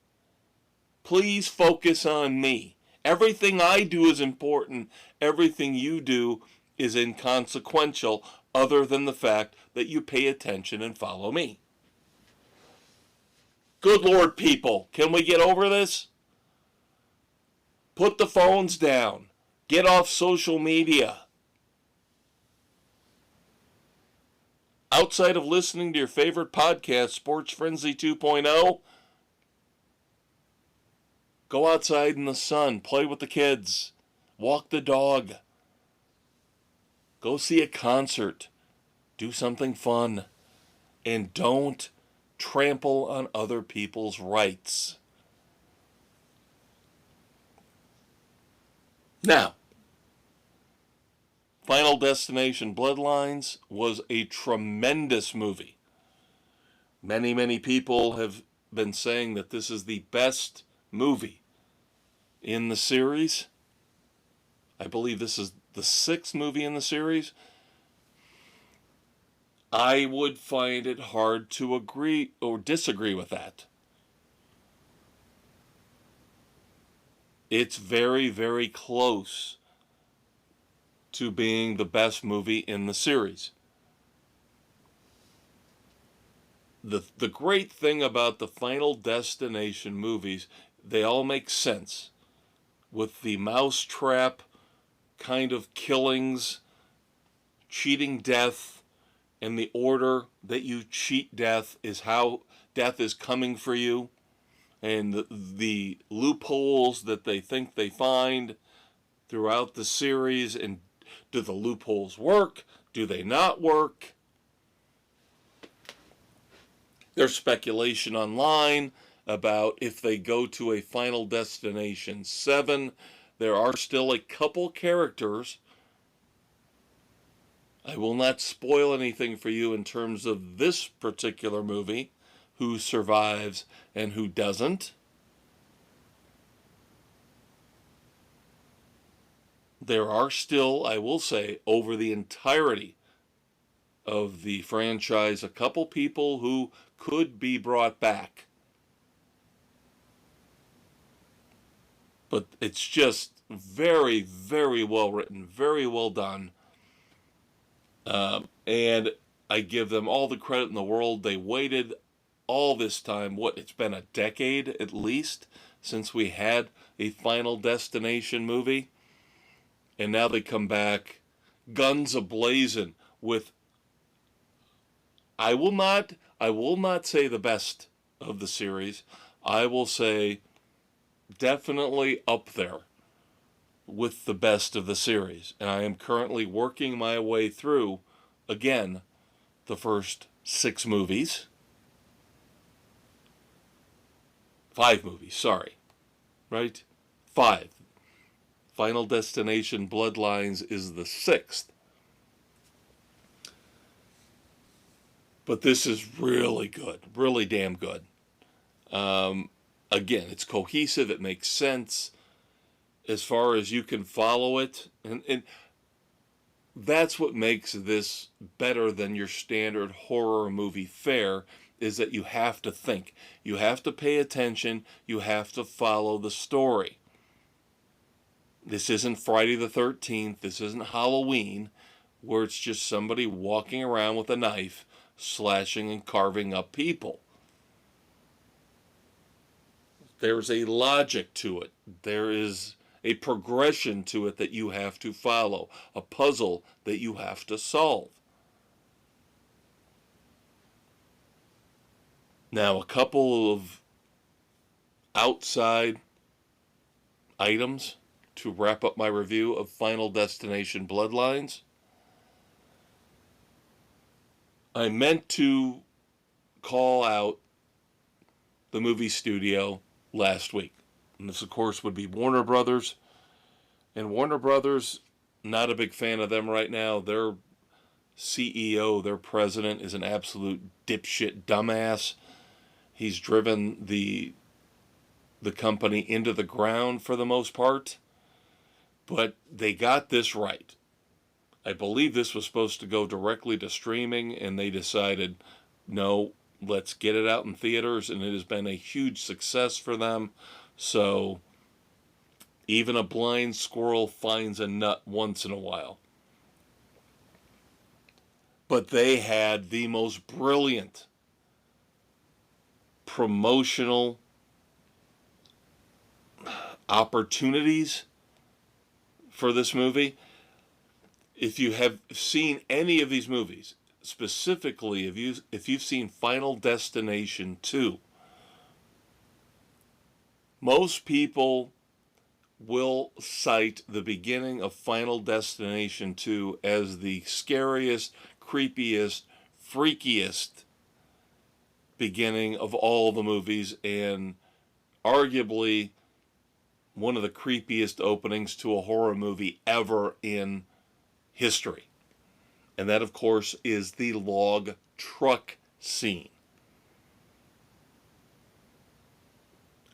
Please focus on me. Everything I do is important. Everything you do is inconsequential, other than the fact that you pay attention and follow me. Good Lord, people, can we get over this? Put the phones down. Get off social media. Outside of listening to your favorite podcast, Sports Frenzy 2.0, go outside in the sun, play with the kids, walk the dog, go see a concert, do something fun, and don't trample on other people's rights. Now, Final Destination Bloodlines was a tremendous movie. Many, many people have been saying that this is the best movie in the series. I believe this is the 6th movie in the series. I would find it hard to agree or disagree with that. It's very, very close to being the best movie in the series. The great thing about the Final Destination movies, they all make sense. With the mousetrap kind of killings, cheating death, and the order that you cheat death is how death is coming for you, and the loopholes that they think they find throughout the series, and do the loopholes work? Do they not work? There's speculation online about if they go to a Final Destination 7, there are still a couple characters. I will not spoil anything for you in terms of this particular movie, who survives and who doesn't. There are still, I will say, over the entirety of the franchise, a couple people who could be brought back. But it's just very, very well written, very well done. And I give them all the credit in the world. They waited all this time. It's been a decade at least since we had a Final Destination movie. And now they come back guns a-blazing with, I will not say the best of the series. I will say definitely up there with the best of the series. And I am currently working my way through, again, the first 6 movies. 5 movies, sorry. Right? 5. Final Destination Bloodlines is the 6th. But this is really good, really damn good. Again, it's cohesive, it makes sense as far as you can follow it. And that's what makes this better than your standard horror movie fare, is that you have to think. You have to pay attention. You have to follow the story. This isn't Friday the 13th. This isn't Halloween, where it's just somebody walking around with a knife, slashing and carving up people. There's a logic to it. There is a progression to it that you have to follow, a puzzle that you have to solve. Now, a couple of outside items to wrap up my review of Final Destination Bloodlines. I meant to call out the movie studio last week. And this, of course, would be Warner Brothers. And Warner Brothers, not a big fan of them right now. Their CEO, their president, is an absolute dipshit dumbass. He's driven the company into the ground for the most part. But they got this right. I believe this was supposed to go directly to streaming, and they decided, no, let's get it out in theaters, and it has been a huge success for them. So even a blind squirrel finds a nut once in a while. But they had the most brilliant promotional opportunities for this movie. If you have seen any of these movies, specifically if you've seen Final Destination 2, most people will cite the beginning of Final Destination 2 as the scariest, creepiest, freakiest beginning of all the movies, and arguably one of the creepiest openings to a horror movie ever in history. And that, of course, is the log truck scene.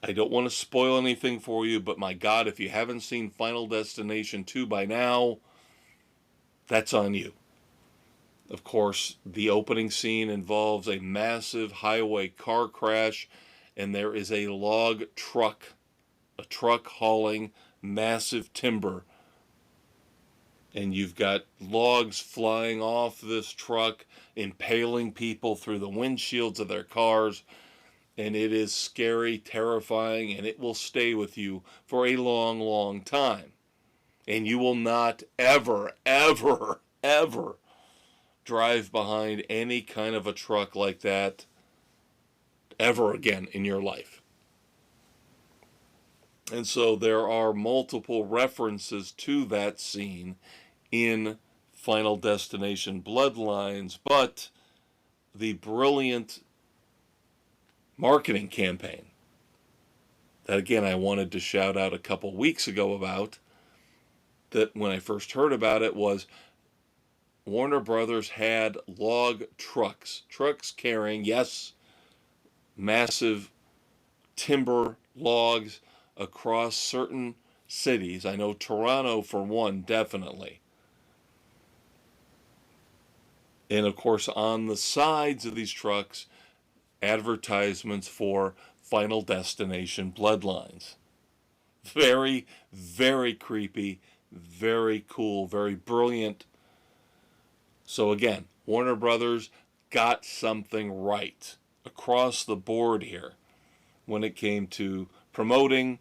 I don't want to spoil anything for you, but my God, if you haven't seen Final Destination 2 by now, that's on you. Of course, the opening scene involves a massive highway car crash, and there is a log truck, a truck hauling massive timber. And you've got logs flying off this truck, impaling people through the windshields of their cars. And it is scary, terrifying, and it will stay with you for a long, long time. And you will not ever, ever, ever drive behind any kind of a truck like that ever again in your life. And so there are multiple references to that scene in Final Destination Bloodlines, but the brilliant marketing campaign that, again, I wanted to shout out a couple weeks ago about, that when I first heard about it, was Warner Brothers had log trucks carrying, yes, massive timber logs across certain cities. I know Toronto, for one, definitely. And of course, on the sides of these trucks, advertisements for Final Destination Bloodlines. Very, very creepy, very cool, very brilliant. So again, Warner Brothers got something right across the board here when it came to promoting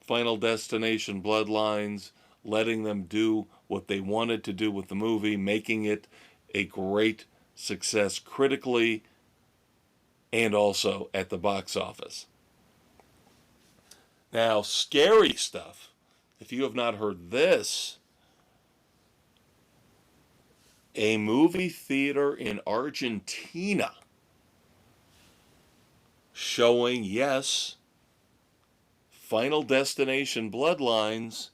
Final Destination Bloodlines, letting them do what they wanted to do with the movie, making it a great success critically and also at the box office. Now, scary stuff. If you have not heard this, a movie theater in Argentina showing, yes, Final Destination Bloodlines.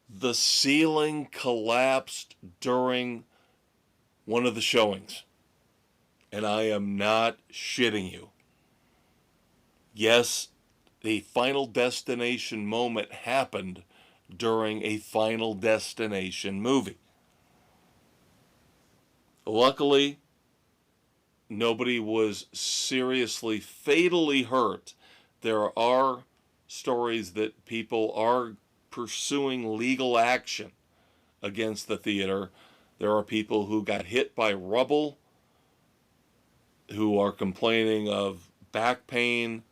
The ceiling collapsed during one of the showings. And I am not shitting you. Yes, the Final Destination moment happened during a Final Destination movie. Luckily, nobody was seriously, fatally hurt. There are stories that people are pursuing legal action against the theater. There are people who got hit by rubble who are complaining of back pain,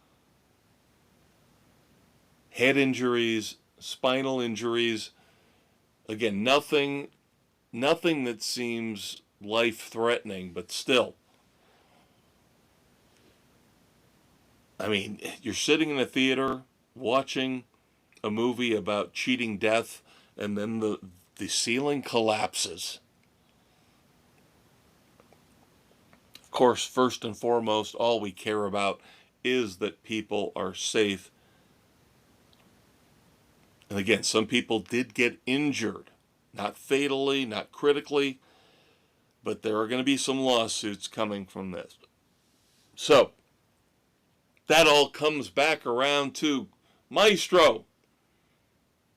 head injuries, spinal injuries. Again, nothing that seems life-threatening, but still. I mean, you're sitting in a theater watching a movie about cheating death, and then the ceiling collapses. Of course, first and foremost, all we care about is that people are safe. And again, some people did get injured. Not fatally, not critically, but there are going to be some lawsuits coming from this. So, that all comes back around to Maestro.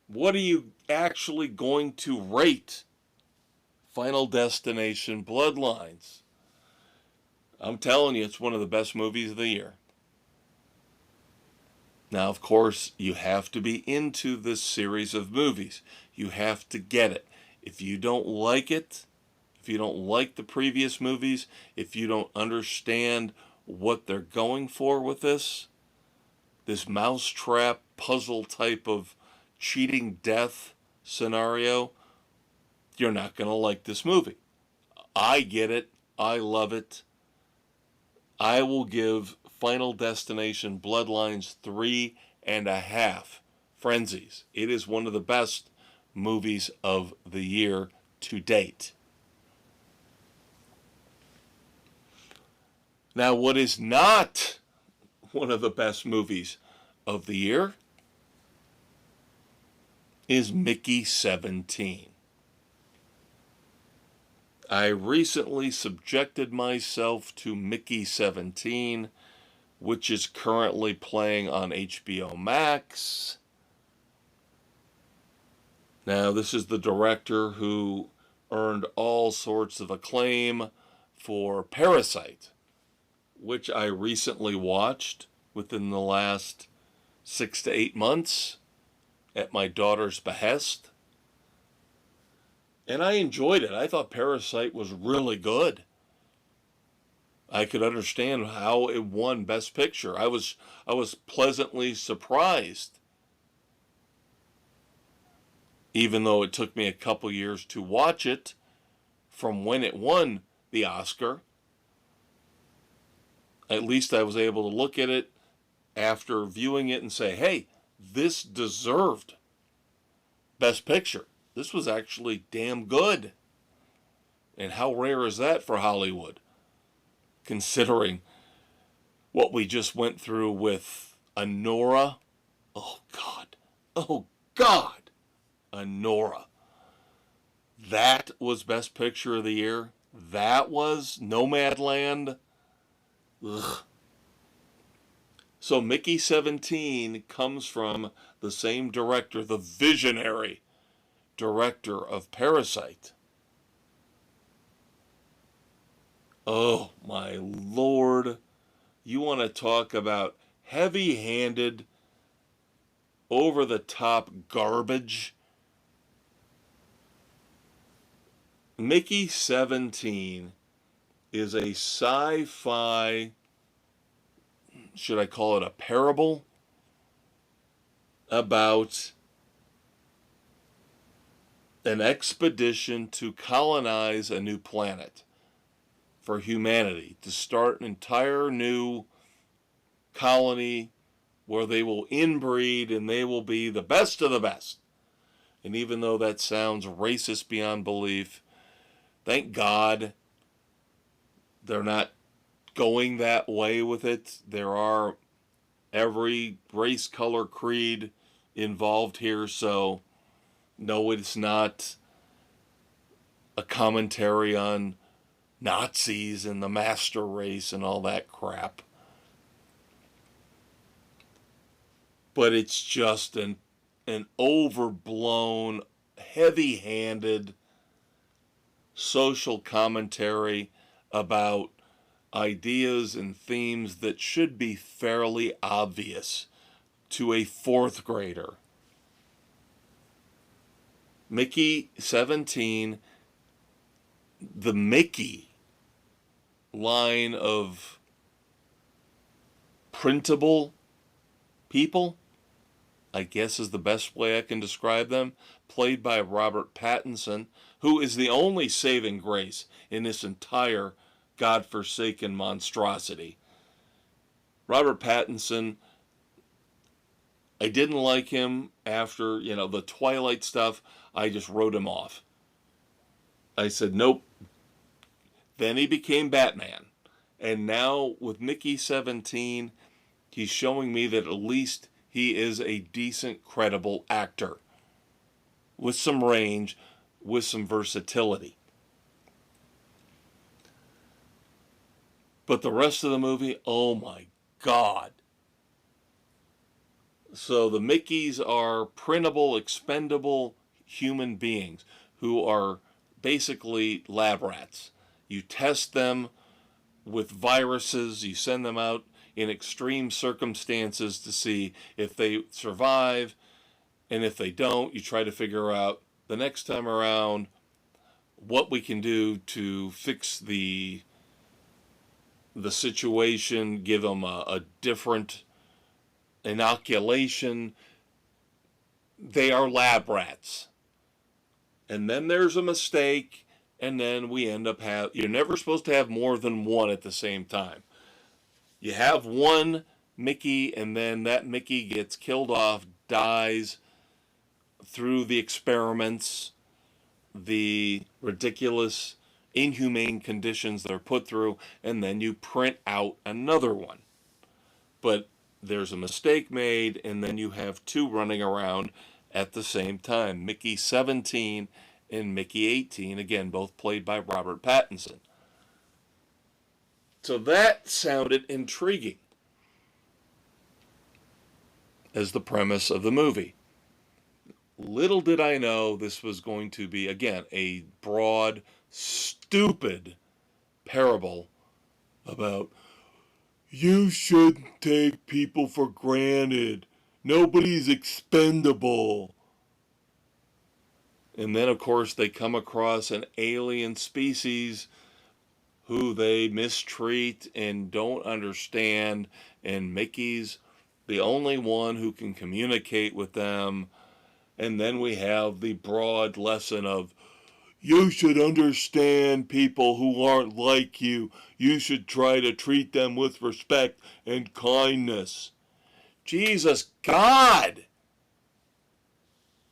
What are you actually going to rate Final Destination Bloodlines? I'm telling you, it's one of the best movies of the year. Now, of course, you have to be into this series of movies. You have to get it. If you don't like it, if you don't like the previous movies, if you don't understand what they're going for with this mousetrap puzzle type of cheating death scenario, you're not going to like this movie. I get it. I love it. I will give Final Destination Bloodlines 3.5 frenzies. It is one of the best movies of the year to date. Now, what is not one of the best movies of the year is Mickey 17. I recently subjected myself to Mickey 17, which is currently playing on HBO Max. Now, this is the director who earned all sorts of acclaim for Parasite, which I recently watched within the last 6 to 8 months at my daughter's behest. And I enjoyed it. I thought Parasite was really good. I could understand how it won Best Picture. I was pleasantly surprised. Even though it took me a couple years to watch it from when it won the Oscar, at least I was able to look at it after viewing it and say, hey, this deserved Best Picture. This was actually damn good. And how rare is that for Hollywood? Considering what we just went through with Anora. Oh, God. Oh, God. Anora. That was Best Picture of the Year. That was Nomadland. Ugh. So Mickey 17 comes from the same director, the visionary director of Parasite. Oh, my Lord. You want to talk about heavy-handed, over-the-top garbage? Mickey 17 is a sci-fi, should I call it a parable, about an expedition to colonize a new planet for humanity, to start an entire new colony where they will inbreed and they will be the best of the best. And even though that sounds racist beyond belief, thank God they're not going that way with it. There are every race, color, creed involved here, so no, it's not a commentary on Nazis and the master race and all that crap. But it's just an overblown, heavy-handed social commentary about ideas and themes that should be fairly obvious to a fourth grader. Mickey 17, the Mickey line of printable people, I guess is the best way I can describe them, played by Robert Pattinson, who is the only saving grace in this entire godforsaken monstrosity. Robert Pattinson, I didn't like him after, the Twilight stuff. I just wrote him off. I said, nope. Then he became Batman. And now with Mickey 17, he's showing me that at least he is a decent, credible actor with some range, with some versatility. But the rest of the movie, oh my God. So the Mickeys are printable, expendable human beings who are basically lab rats. You test them with viruses, you send them out in extreme circumstances to see if they survive, and if they don't, you try to figure out the next time around what we can do to fix the situation, give them a different inoculation. They are lab rats. And then there's a mistake, and then we end up you're never supposed to have more than one at the same time. You have one Mickey, and then that Mickey gets killed off, dies through the experiments, the ridiculous, inhumane conditions they're put through, and then you print out another one. But there's a mistake made, and then you have two running around at the same time. Mickey 17 and Mickey 18, again, both played by Robert Pattinson. So that sounded intriguing as the premise of the movie. Little did I know this was going to be, again, a broad, stupid parable about you shouldn't take people for granted. Nobody's expendable. And then, of course, they come across an alien species who they mistreat and don't understand, and Mickey's the only one who can communicate with them. And then we have the broad lesson of, you should understand people who aren't like you. You should try to treat them with respect and kindness. Jesus God!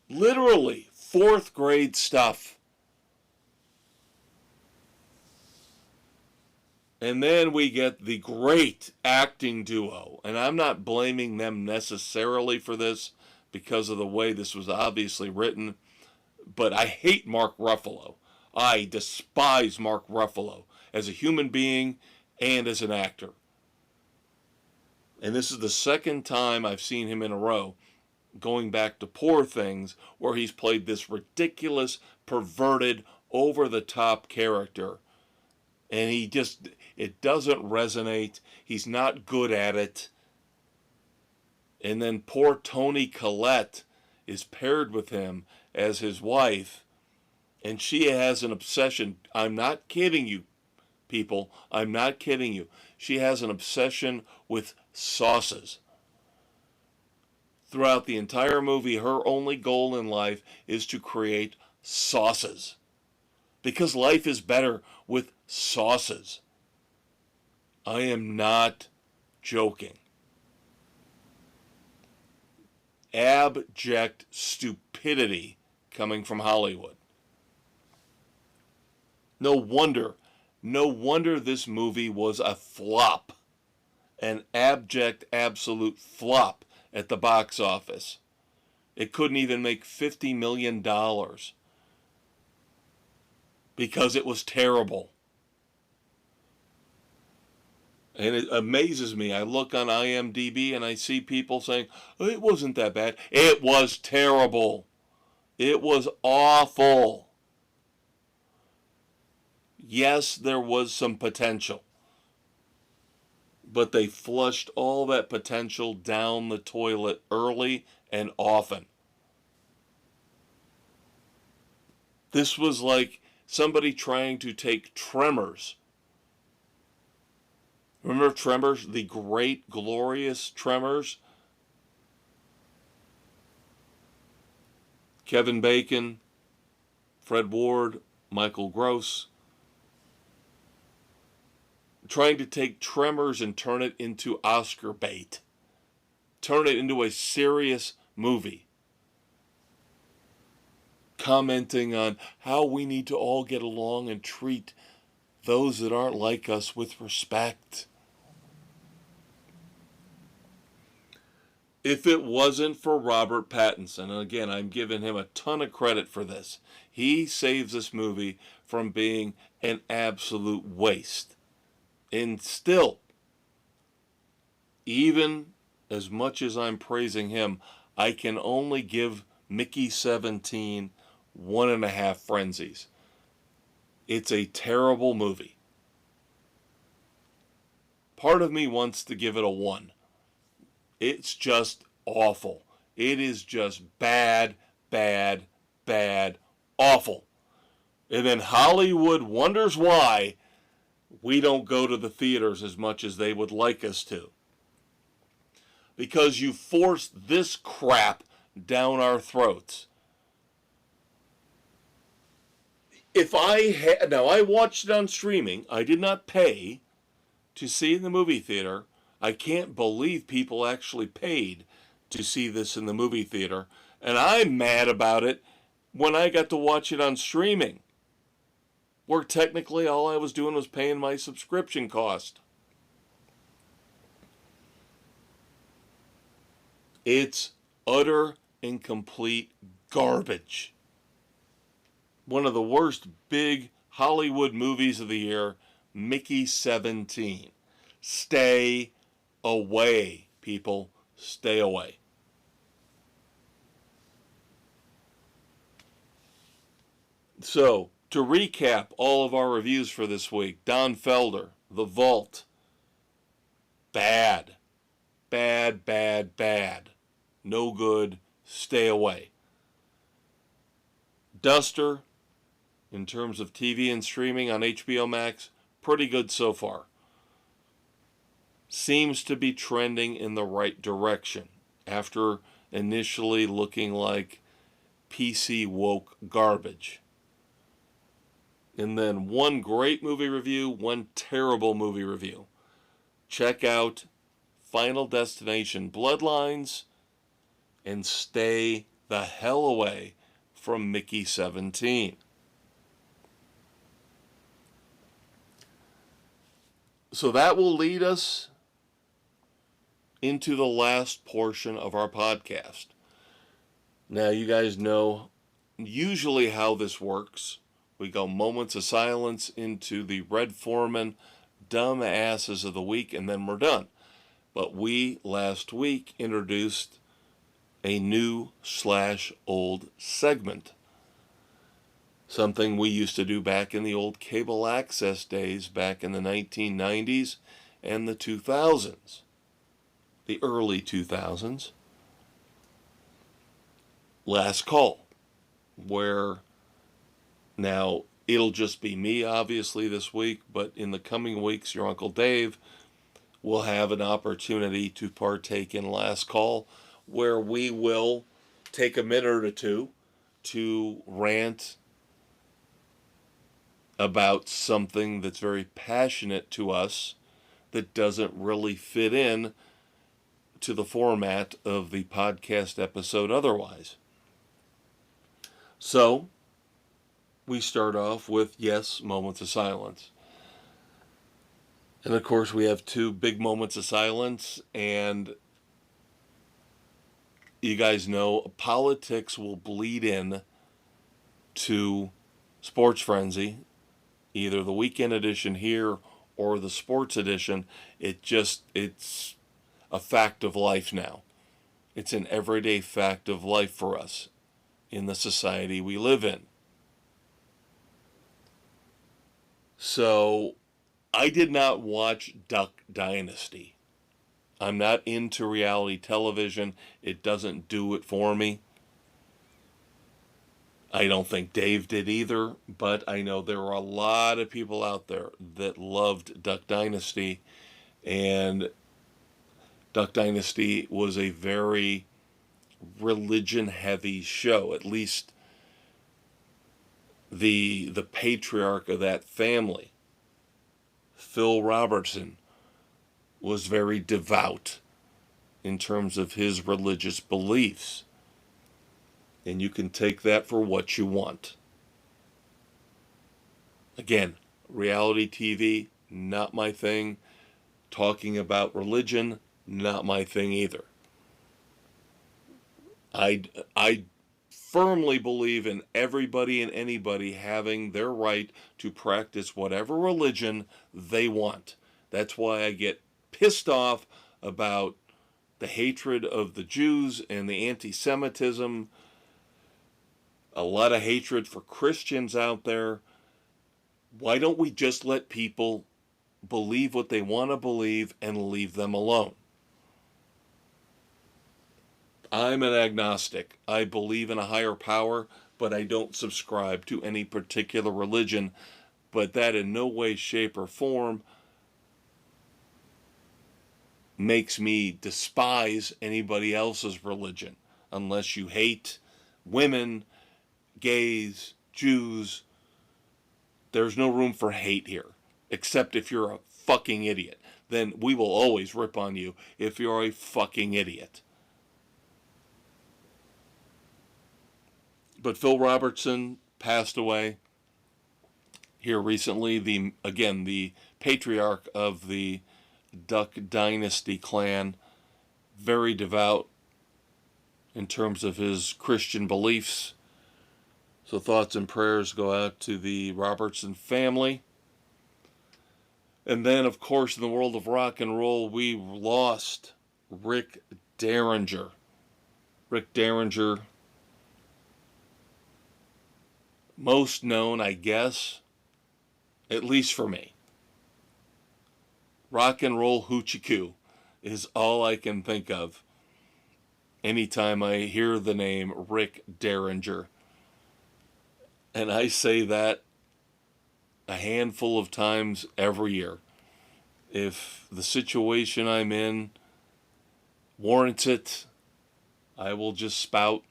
Literally, fourth grade stuff. And then we get the great acting duo. And I'm not blaming them necessarily for this because of the way this was obviously written. But I hate Mark Ruffalo. I despise Mark Ruffalo as a human being and as an actor. And this is the second time I've seen him in a row, going back to Poor Things, where he's played this ridiculous, perverted, over-the-top character. And it doesn't resonate. He's not good at it. And then poor Toni Collette is paired with him as his wife, and she has an obsession. I'm not kidding you, people. I'm not kidding you. She has an obsession with sauces. Throughout the entire movie, her only goal in life is to create sauces. Because life is better with sauces. I am not joking. Abject stupidity coming from Hollywood. No wonder this movie was a flop. An abject, absolute flop at the box office. It couldn't even make $50 million because it was terrible. And it amazes me. I look on IMDb and I see people saying, oh, it wasn't that bad. It was terrible. It was awful. Yes, there was some potential, but they flushed all that potential down the toilet early and often. This was like somebody trying to take Tremors. Remember Tremors? The great, glorious Tremors? Kevin Bacon, Fred Ward, Michael Gross. Trying to take Tremors and turn it into Oscar bait. Turn it into a serious movie. Commenting on how we need to all get along and treat those that aren't like us with respect. If it wasn't for Robert Pattinson, and again, I'm giving him a ton of credit for this, he saves this movie from being an absolute waste. And still, even as much as I'm praising him, I can only give Mickey 17 1.5 frenzies. It's a terrible movie. Part of me wants to give it a 1. It's just awful. It is just bad, bad, bad, awful. And then Hollywood wonders why we don't go to the theaters as much as they would like us to. Because you forced this crap down our throats. Now I watched it on streaming. I did not pay to see it in the movie theater. I can't believe people actually paid to see this in the movie theater. And I'm mad about it when I got to watch it on streaming, where technically all I was doing was paying my subscription cost. It's utter and complete garbage. One of the worst big Hollywood movies of the year, Mickey 17. Stay away, people. Stay away. So, to recap all of our reviews for this week, Don Felder, The Vault. Bad. Bad, bad, bad. No good. Stay away. Duster, in terms of TV and streaming on HBO Max, pretty good so far. Seems to be trending in the right direction after initially looking like PC woke garbage. And then one great movie review, one terrible movie review. Check out Final Destination Bloodlines and stay the hell away from Mickey 17. So that will lead us into the last portion of our podcast. Now, you guys know usually how this works. We go moments of silence into the Red Foreman dumbasses of the week, and then we're done. But we, last week, introduced a new/old segment. Something we used to do back in the old cable access days, back in the 1990s and the 2000s. The early 2000s. Last Call, where now it'll just be me, obviously, this week, but in the coming weeks, your Uncle Dave will have an opportunity to partake in Last Call, where we will take a minute or two to rant about something that's very passionate to us that doesn't really fit in to the format of the podcast episode otherwise. So, we start off with, yes, moments of silence. And of course, we have 2 big moments of silence, and you guys know politics will bleed in to Sports Frenzy, either the weekend edition here or the sports edition. It's a fact of life now. It's an everyday fact of life for us in the society we live in. So I did not watch Duck Dynasty. I'm not into reality television. It doesn't do it for me. I don't think Dave did either, but I know there are a lot of people out there that loved Duck Dynasty, and Duck Dynasty was a very religion heavy show. At least the patriarch of that family, Phil Robertson, was very devout in terms of his religious beliefs. And you can take that for what you want. Again, reality TV, not my thing. Talking about religion, not my thing either. I firmly believe in everybody and anybody having their right to practice whatever religion they want. That's why I get pissed off about the hatred of the Jews and the anti-Semitism. A lot of hatred for Christians out there. Why don't we just let people believe what they want to believe and leave them alone? I'm an agnostic. I believe in a higher power, but I don't subscribe to any particular religion. But that in no way, shape, or form makes me despise anybody else's religion, unless you hate women, gays, Jews. There's no room for hate here, except if you're a fucking idiot. Then we will always rip on you if you're a fucking idiot. But Phil Robertson passed away here recently. The patriarch of the Duck Dynasty clan, very devout in terms of his Christian beliefs. So thoughts and prayers go out to the Robertson family. And then, of course, in the world of rock and roll, we lost Rick Derringer. Rick Derringer, most known, I guess, at least for me, rock and roll hoochie coo is all I can think of anytime I hear the name Rick Derringer. And I say that a handful of times every year. If the situation I'm in warrants it, I will just spout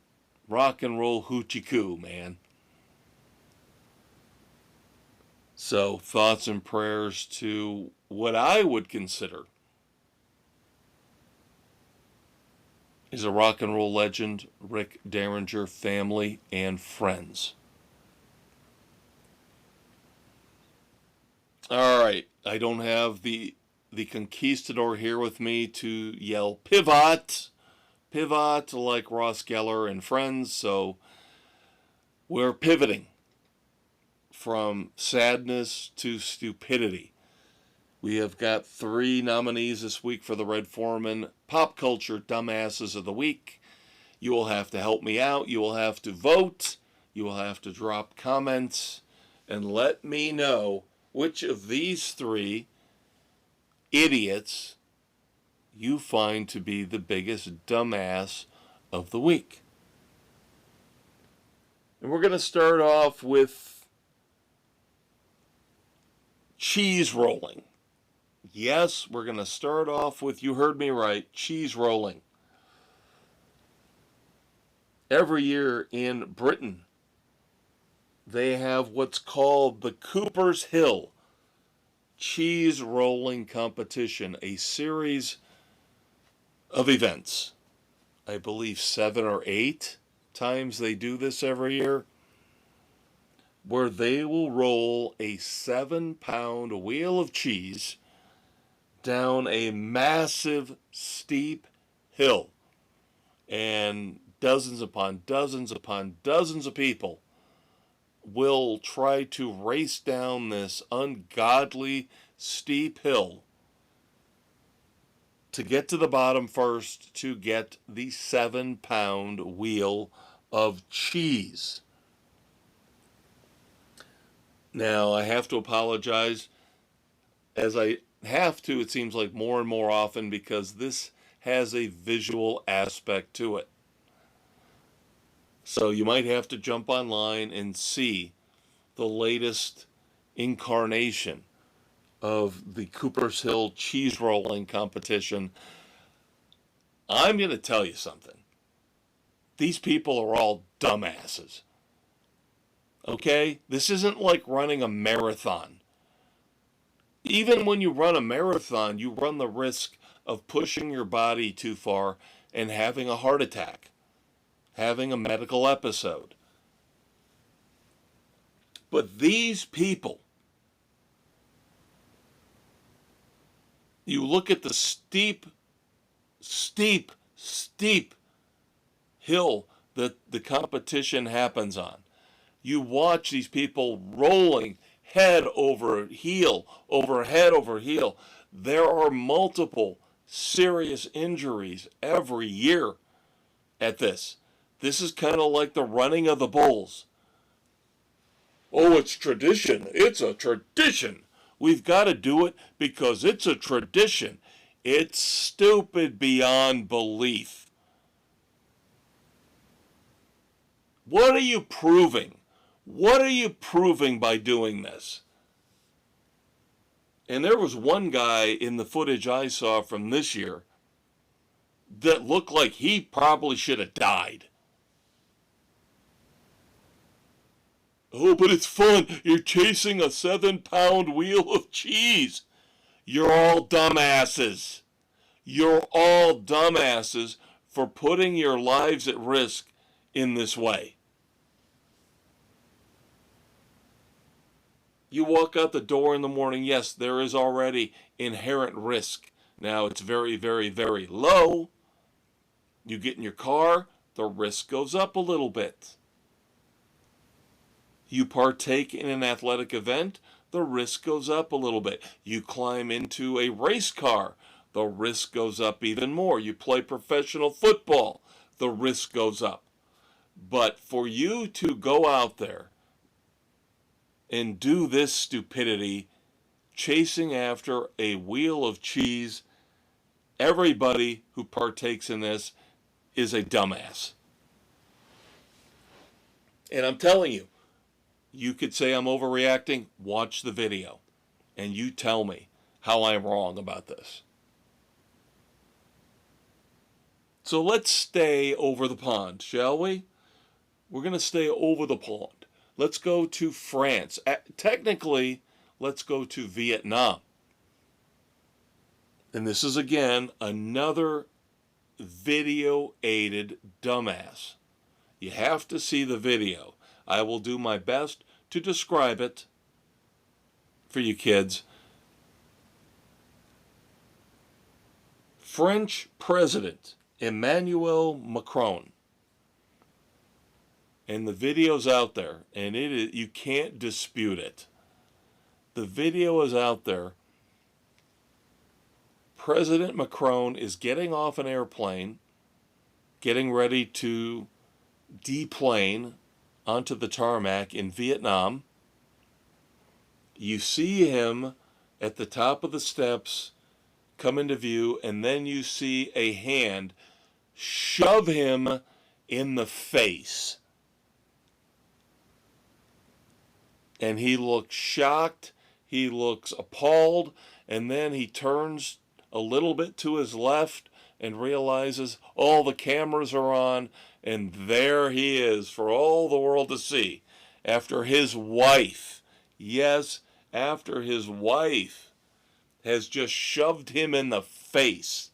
rock and roll hoochie coo, man. So, thoughts and prayers to what I would consider is a rock and roll legend, Rick Derringer, family, and friends. All right, I don't have the conquistador here with me to yell pivot like Ross Geller and friends, so we're pivoting from sadness to stupidity. We have got 3 nominees this week for the Red Foreman Pop Culture Dumbasses of the Week. You will have to help me out. You will have to vote. You will have to drop comments and let me know which of these 3 idiots you find to be the biggest dumbass of the week. And we're going to start off with cheese rolling. Yes, we're going to start off with, you heard me right, cheese rolling. Every year in Britain, they have what's called the Cooper's Hill cheese rolling competition, a series of events. I believe 7 or 8 times they do this every year, where they will roll a 7-pound wheel of cheese down a massive, steep hill. And dozens upon dozens upon dozens of people will try to race down this ungodly steep hill to get to the bottom first to get the 7-pound wheel of cheese. Now, I have to apologize, as I have to, it seems like more and more often, because this has a visual aspect to it. So you might have to jump online and see the latest incarnation of the Cooper's Hill cheese rolling competition. I'm going to tell you something. These people are all dumbasses. Okay? This isn't like running a marathon. Even when you run a marathon, you run the risk of pushing your body too far and having a heart attack, having a medical episode. But these people, you look at the steep hill that the competition happens on. You watch these people rolling head over heel, over head over heel. There are multiple serious injuries every year at this. This is kind of like the running of the bulls. Oh, it's tradition. It's a tradition. We've got to do it because it's a tradition. It's stupid beyond belief. What are you proving? What are you proving by doing this? And there was one guy in the footage I saw from this year that looked like he probably should have died. Oh, but it's fun. You're chasing a 7-pound wheel of cheese. You're all dumbasses. You're all dumbasses for putting your lives at risk in this way. You walk out the door in the morning, yes, there is already inherent risk. Now, it's very, very, very low. You get in your car, the risk goes up a little bit. You partake in an athletic event, the risk goes up a little bit. You climb into a race car, the risk goes up even more. You play professional football, the risk goes up. But for you to go out there and do this stupidity, chasing after a wheel of cheese, everybody who partakes in this is a dumbass. And I'm telling you, you could say I'm overreacting. Watch the video, and you tell me how I'm wrong about this. So let's stay over the pond, shall we? We're going to stay over the pond. Let's go to France. Technically, let's go to Vietnam. And this is, again, another video-aided dumbass. You have to see the video. I will do my best to describe it for you kids. French President Emmanuel Macron. And the video's out there, and you can't dispute it. The video is out there. President Macron is getting off an airplane, getting ready to deplane onto the tarmac in Vietnam. You see him at the top of the steps come into view, and then you see a hand shove him in the face. And he looks shocked, he looks appalled, and then he turns a little bit to his left and realizes all the cameras are on, and there he is for all the world to see. After his wife, yes, after his wife has just shoved him in the face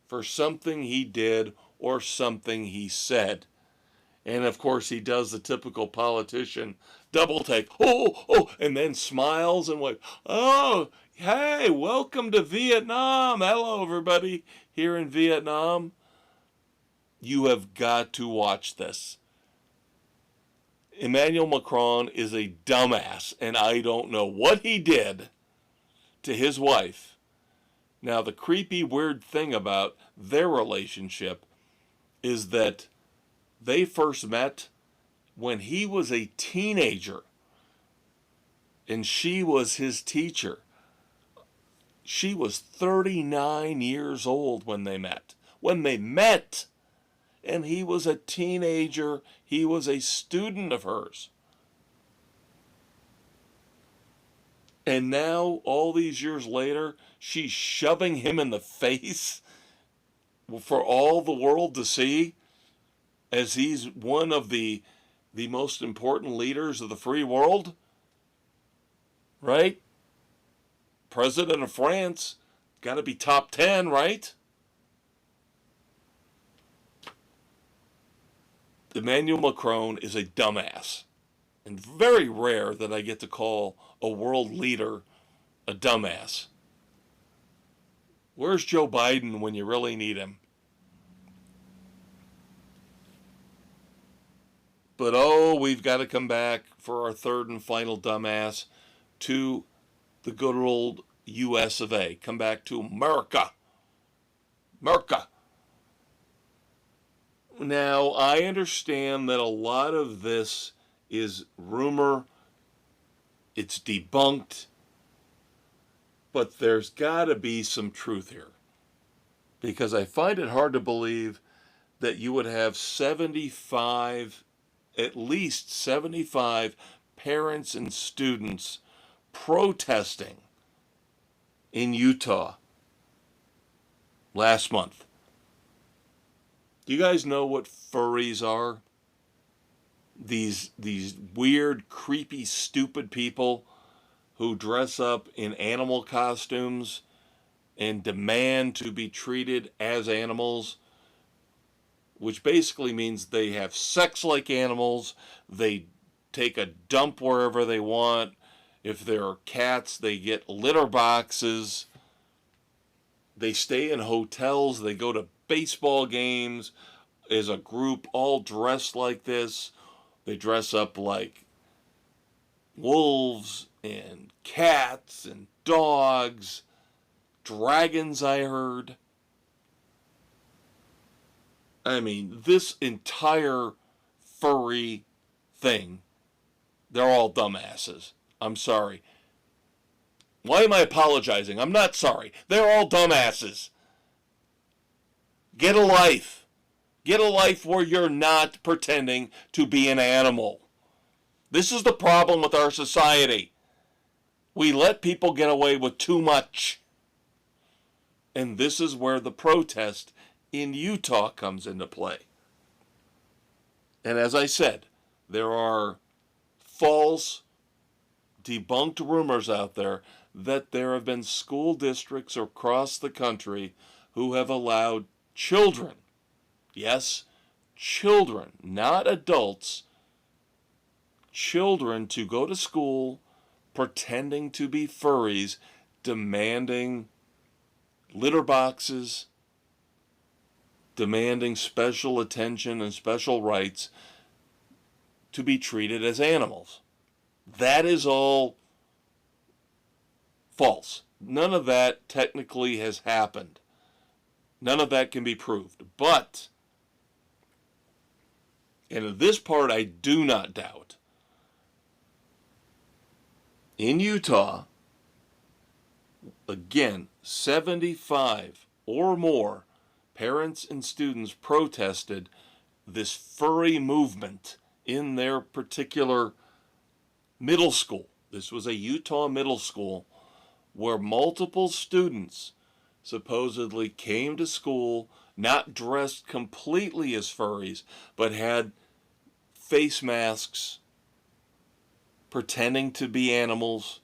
for something he did or something he said. And of course he does the typical politician double take, oh, and then smiles and like, oh, hey, welcome to Vietnam. Hello, everybody here in Vietnam. You have got to watch this. Emmanuel Macron is a dumbass, and I don't know what he did to his wife. Now, the creepy, weird thing about their relationship is that they first met when he was a teenager and she was his teacher. She was 39 years old when they met. When they met! And he was a teenager. He was a student of hers. And now, all these years later, she's shoving him in the face for all the world to see as he's one of the most important leaders of the free world. Right? President of France. Got to be top 10, right? Emmanuel Macron is a dumbass. And very rare that I get to call a world leader a dumbass. Where's Joe Biden when you really need him? But we've got to come back for our third and final dumbass to the good old US of A. Come back to America. America. Now, I understand that a lot of this is rumor. It's debunked. But there's got to be some truth here. Because I find it hard to believe that you would have at least 75 parents and students protesting in Utah last month. Do you guys know what furries are? These weird, creepy, stupid people who dress up in animal costumes and demand to be treated as animals, which basically means they have sex like animals, they take a dump wherever they want. If there are cats, they get litter boxes. They stay in hotels, they go to baseball games as a group all dressed like this. They dress up like wolves and cats and dogs, dragons, I heard. I mean, this entire furry thing, they're all dumbasses. I'm sorry. Why am I apologizing? I'm not sorry. They're all dumbasses. Get a life. Get a life where you're not pretending to be an animal. This is the problem with our society. We let people get away with too much. And this is where the protest in Utah comes into play. And as I said, there are false, debunked rumors out there that there have been school districts across the country who have allowed children, yes, children, not adults, children to go to school pretending to be furries, demanding litter boxes, demanding special attention and special rights to be treated as animals. That is all false. None of that technically has happened. None of that can be proved. But, and this part I do not doubt, in Utah, again, 75 or more parents and students protested this furry movement in their particular middle school. This was a Utah middle school where multiple students supposedly came to school not dressed completely as furries, but had face masks, pretending to be animals,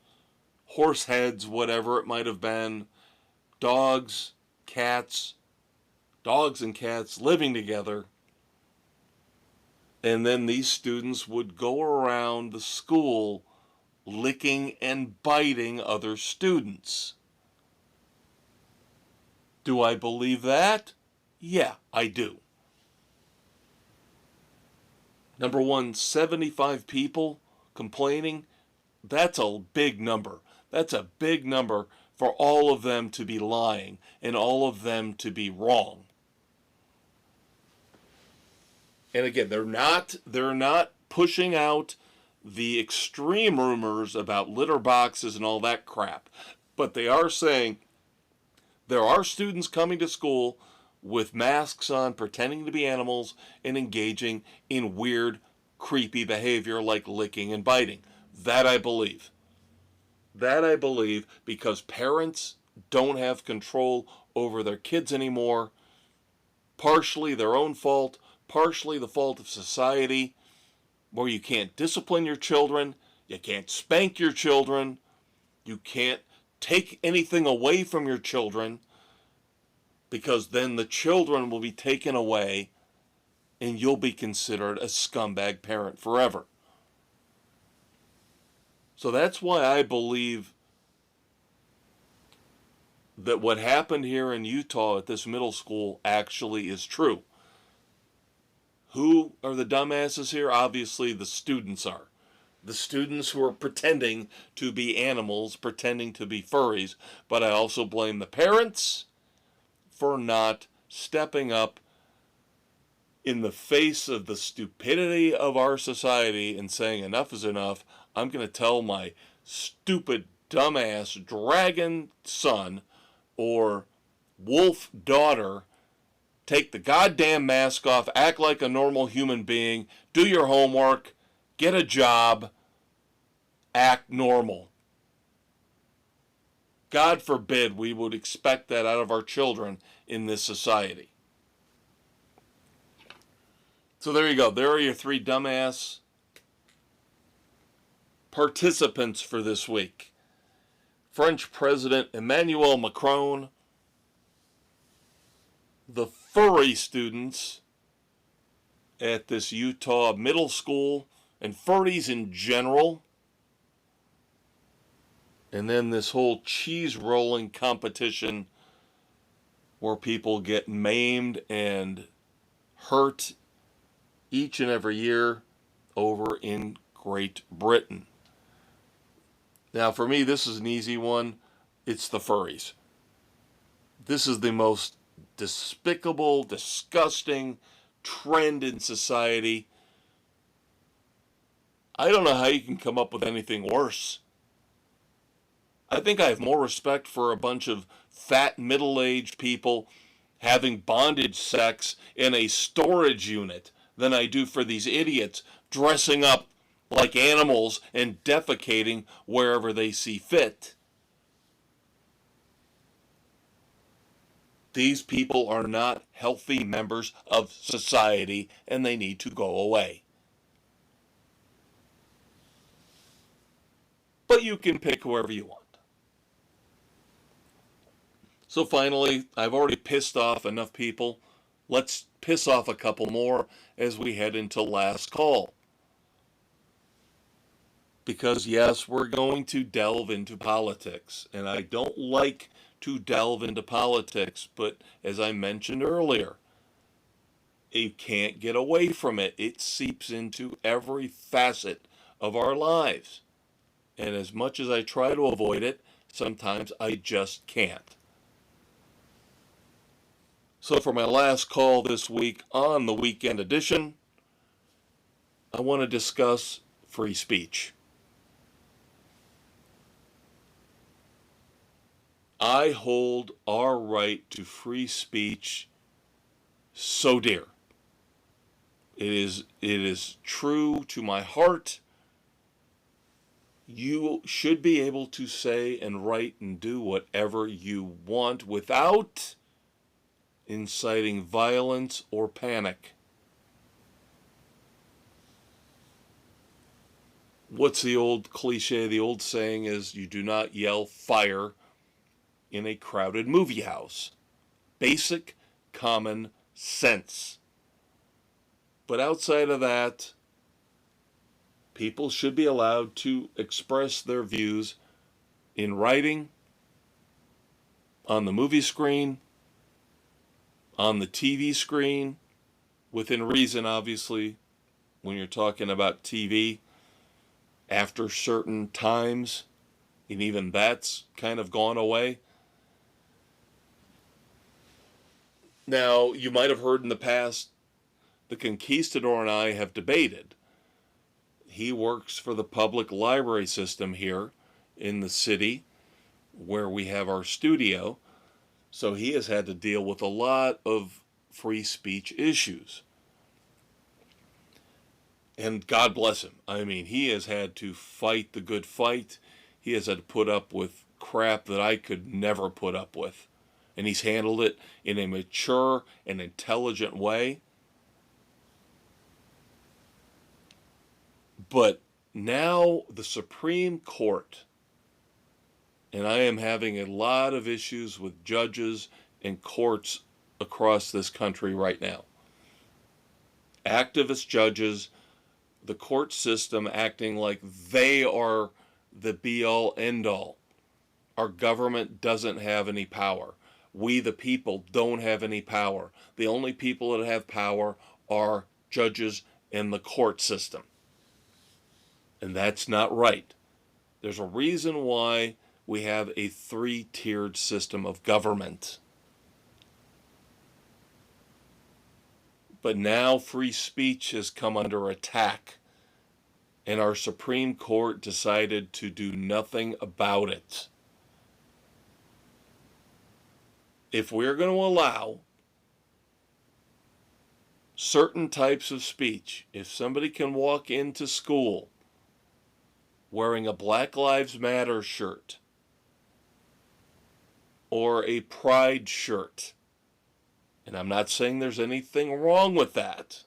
horse heads, whatever it might have been, dogs and cats living together. And then these students would go around the school licking and biting other students. Do I believe that? Yeah, I do. Number one, 75 people complaining. That's a big number. That's a big number for all of them to be lying and all of them to be wrong. And again, they're not pushing out the extreme rumors about litter boxes and all that crap. But they are saying there are students coming to school with masks on, pretending to be animals, and engaging in weird, creepy behavior like licking and biting. That I believe. That I believe because parents don't have control over their kids anymore. Partially their own fault, partially the fault of society, where you can't discipline your children, you can't spank your children, you can't take anything away from your children, because then the children will be taken away and you'll be considered a scumbag parent forever. So that's why I believe that what happened here in Utah at this middle school actually is true. Who are the dumbasses here? Obviously the students are. The students who are pretending to be animals, pretending to be furries. But I also blame the parents for not stepping up in the face of the stupidity of our society and saying enough is enough. I'm going to tell my stupid, dumbass dragon son or wolf daughter, take the goddamn mask off, act like a normal human being, do your homework, get a job, act normal. God forbid we would expect that out of our children in this society. So there you go. There are your three dumbass participants for this week. French President Emmanuel Macron, the furry students at this Utah middle school, and furries in general, and then this whole cheese rolling competition where people get maimed and hurt each and every year over in Great Britain. Now, for me, this is an easy one. It's the furries. This is the most despicable, disgusting trend in society. I don't know how you can come up with anything worse. I think I have more respect for a bunch of fat, middle-aged people having bondage sex in a storage unit than I do for these idiots dressing up like animals and defecating wherever they see fit. These people are not healthy members of society and they need to go away. But you can pick whoever you want. So finally, I've already pissed off enough people. Let's piss off a couple more as we head into last call. Because yes, we're going to delve into politics. And I don't like to delve into politics, but as I mentioned earlier, you can't get away from it. It seeps into every facet of our lives. And as much as I try to avoid it, sometimes I just can't. So for my last call this week on the weekend edition, I want to discuss free speech. I hold our right to free speech so dear. It is true to my heart. You should be able to say and write and do whatever you want without inciting violence or panic. What's the old cliche? The old saying is, you do not yell fire in a crowded movie house. Basic common sense. But outside of that, people should be allowed to express their views in writing, on the movie screen, on the TV screen, within reason, obviously, when you're talking about TV, after certain times, and even that's kind of gone away. Now, you might have heard in the past, the conquistador and I have debated. He works for the public library system here in the city where we have our studio, so he has had to deal with a lot of free speech issues. And God bless him. I mean, he has had to fight the good fight. He has had to put up with crap that I could never put up with. And he's handled it in a mature and intelligent way. But now the Supreme Court, and I am having a lot of issues with judges and courts across this country right now. Activist judges, the court system acting like they are the be-all, end-all. Our government doesn't have any power. We, the people, don't have any power. The only people that have power are judges and the court system. And that's not right. There's a reason why we have a three-tiered system of government. But now free speech has come under attack, and our Supreme Court decided to do nothing about it. If we're going to allow certain types of speech, if somebody can walk into school wearing a Black Lives Matter shirt or a Pride shirt, and I'm not saying there's anything wrong with that,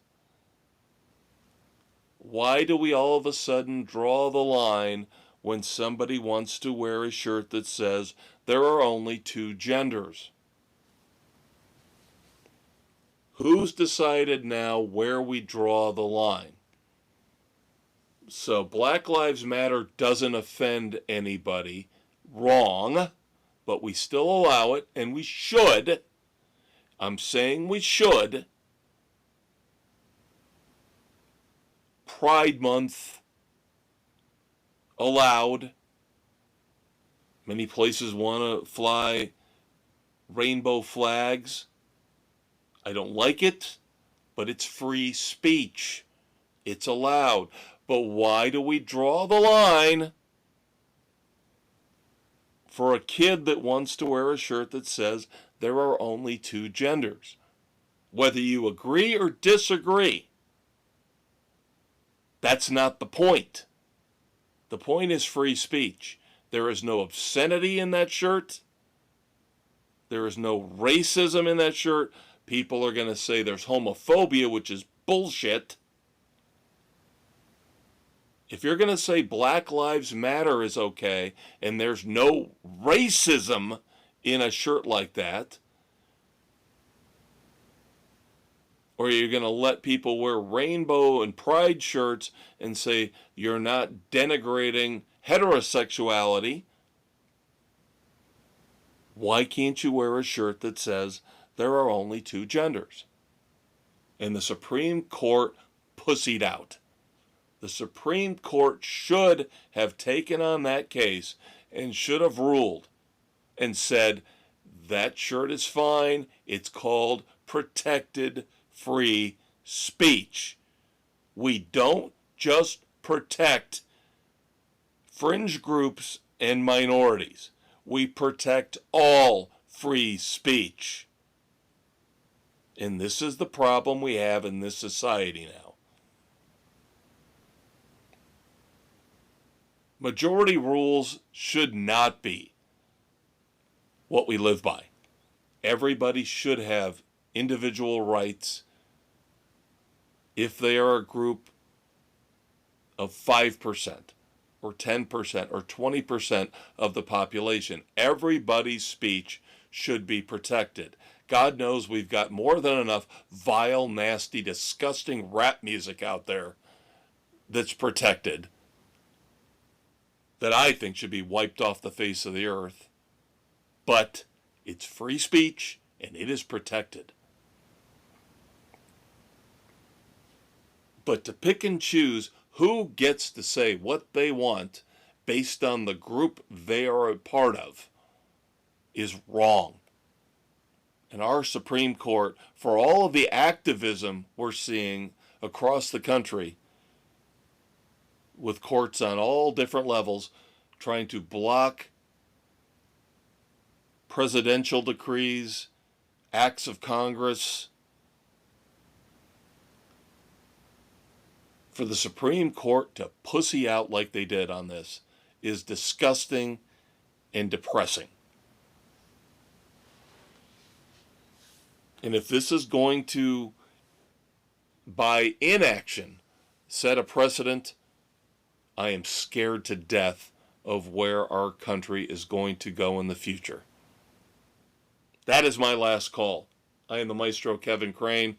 why do we all of a sudden draw the line when somebody wants to wear a shirt that says there are only two genders? Who's decided now where we draw the line? So Black Lives Matter doesn't offend anybody. Wrong. But we still allow it, and we should. I'm saying we should. Pride Month allowed. Many places want to fly rainbow flags. I don't like it, but it's free speech. It's allowed. But why do we draw the line for a kid that wants to wear a shirt that says there are only two genders? Whether you agree or disagree, that's not the point. The point is free speech. There is no obscenity in that shirt. There is no racism in that shirt. People are going to say there's homophobia, which is bullshit. If you're going to say Black Lives Matter is okay and there's no racism in a shirt like that, or you're going to let people wear rainbow and pride shirts and say you're not denigrating heterosexuality, why can't you wear a shirt that says there are only two genders? And the Supreme Court pussied out. The Supreme Court should have taken on that case and should have ruled and said that shirt is fine. It's called protected free speech. We don't just protect fringe groups and minorities. We protect all free speech. And this is the problem we have in this society now. Majority rules should not be what we live by. Everybody should have individual rights if they are a group of 5% or 10% or 20% of the population. Everybody's speech should be protected. God knows we've got more than enough vile, nasty, disgusting rap music out there that's protected that I think should be wiped off the face of the earth. But it's free speech and it is protected. But to pick and choose who gets to say what they want based on the group they are a part of is wrong. And our Supreme Court, for all of the activism we're seeing across the country, with courts on all different levels trying to block presidential decrees, acts of Congress, for the Supreme Court to pussy out like they did on this is disgusting and depressing. And if this is going to, by inaction, set a precedent, I am scared to death of where our country is going to go in the future. That is my last call. I am the Maestro, Kevin Crane.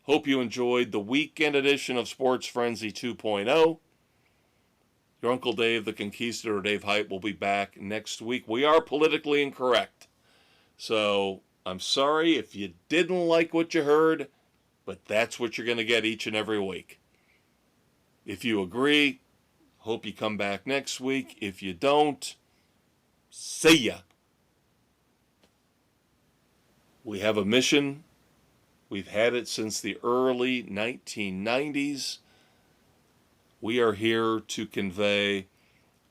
Hope you enjoyed the weekend edition of Sports Frenzy 2.0. Your Uncle Dave, the Conquistador Dave Height, will be back next week. We are politically incorrect. So I'm sorry if you didn't like what you heard, but that's what you're going to get each and every week. If you agree, hope you come back next week. If you don't, see ya. We have a mission. We've had it since the early 1990s. We are here to convey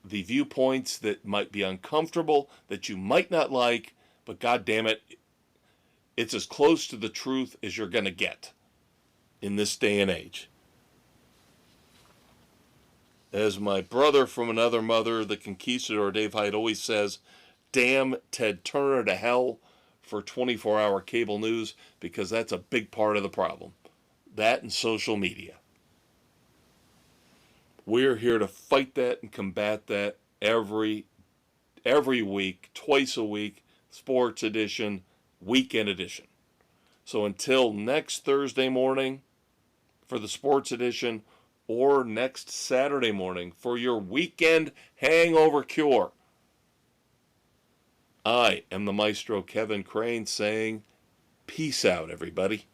the viewpoints that might be uncomfortable, that you might not like, but God damn it, it's as close to the truth as you're going to get in this day and age. As my brother from another mother, the Conquistador Dave Height, always says, damn Ted Turner to hell for 24-hour cable news, because that's a big part of the problem. That and social media. We're here to fight that and combat that every week, twice a week, sports edition, weekend edition. So until next Thursday morning for the sports edition, or next Saturday morning for your weekend hangover cure, I am the Maestro Kevin Crane saying, peace out, everybody.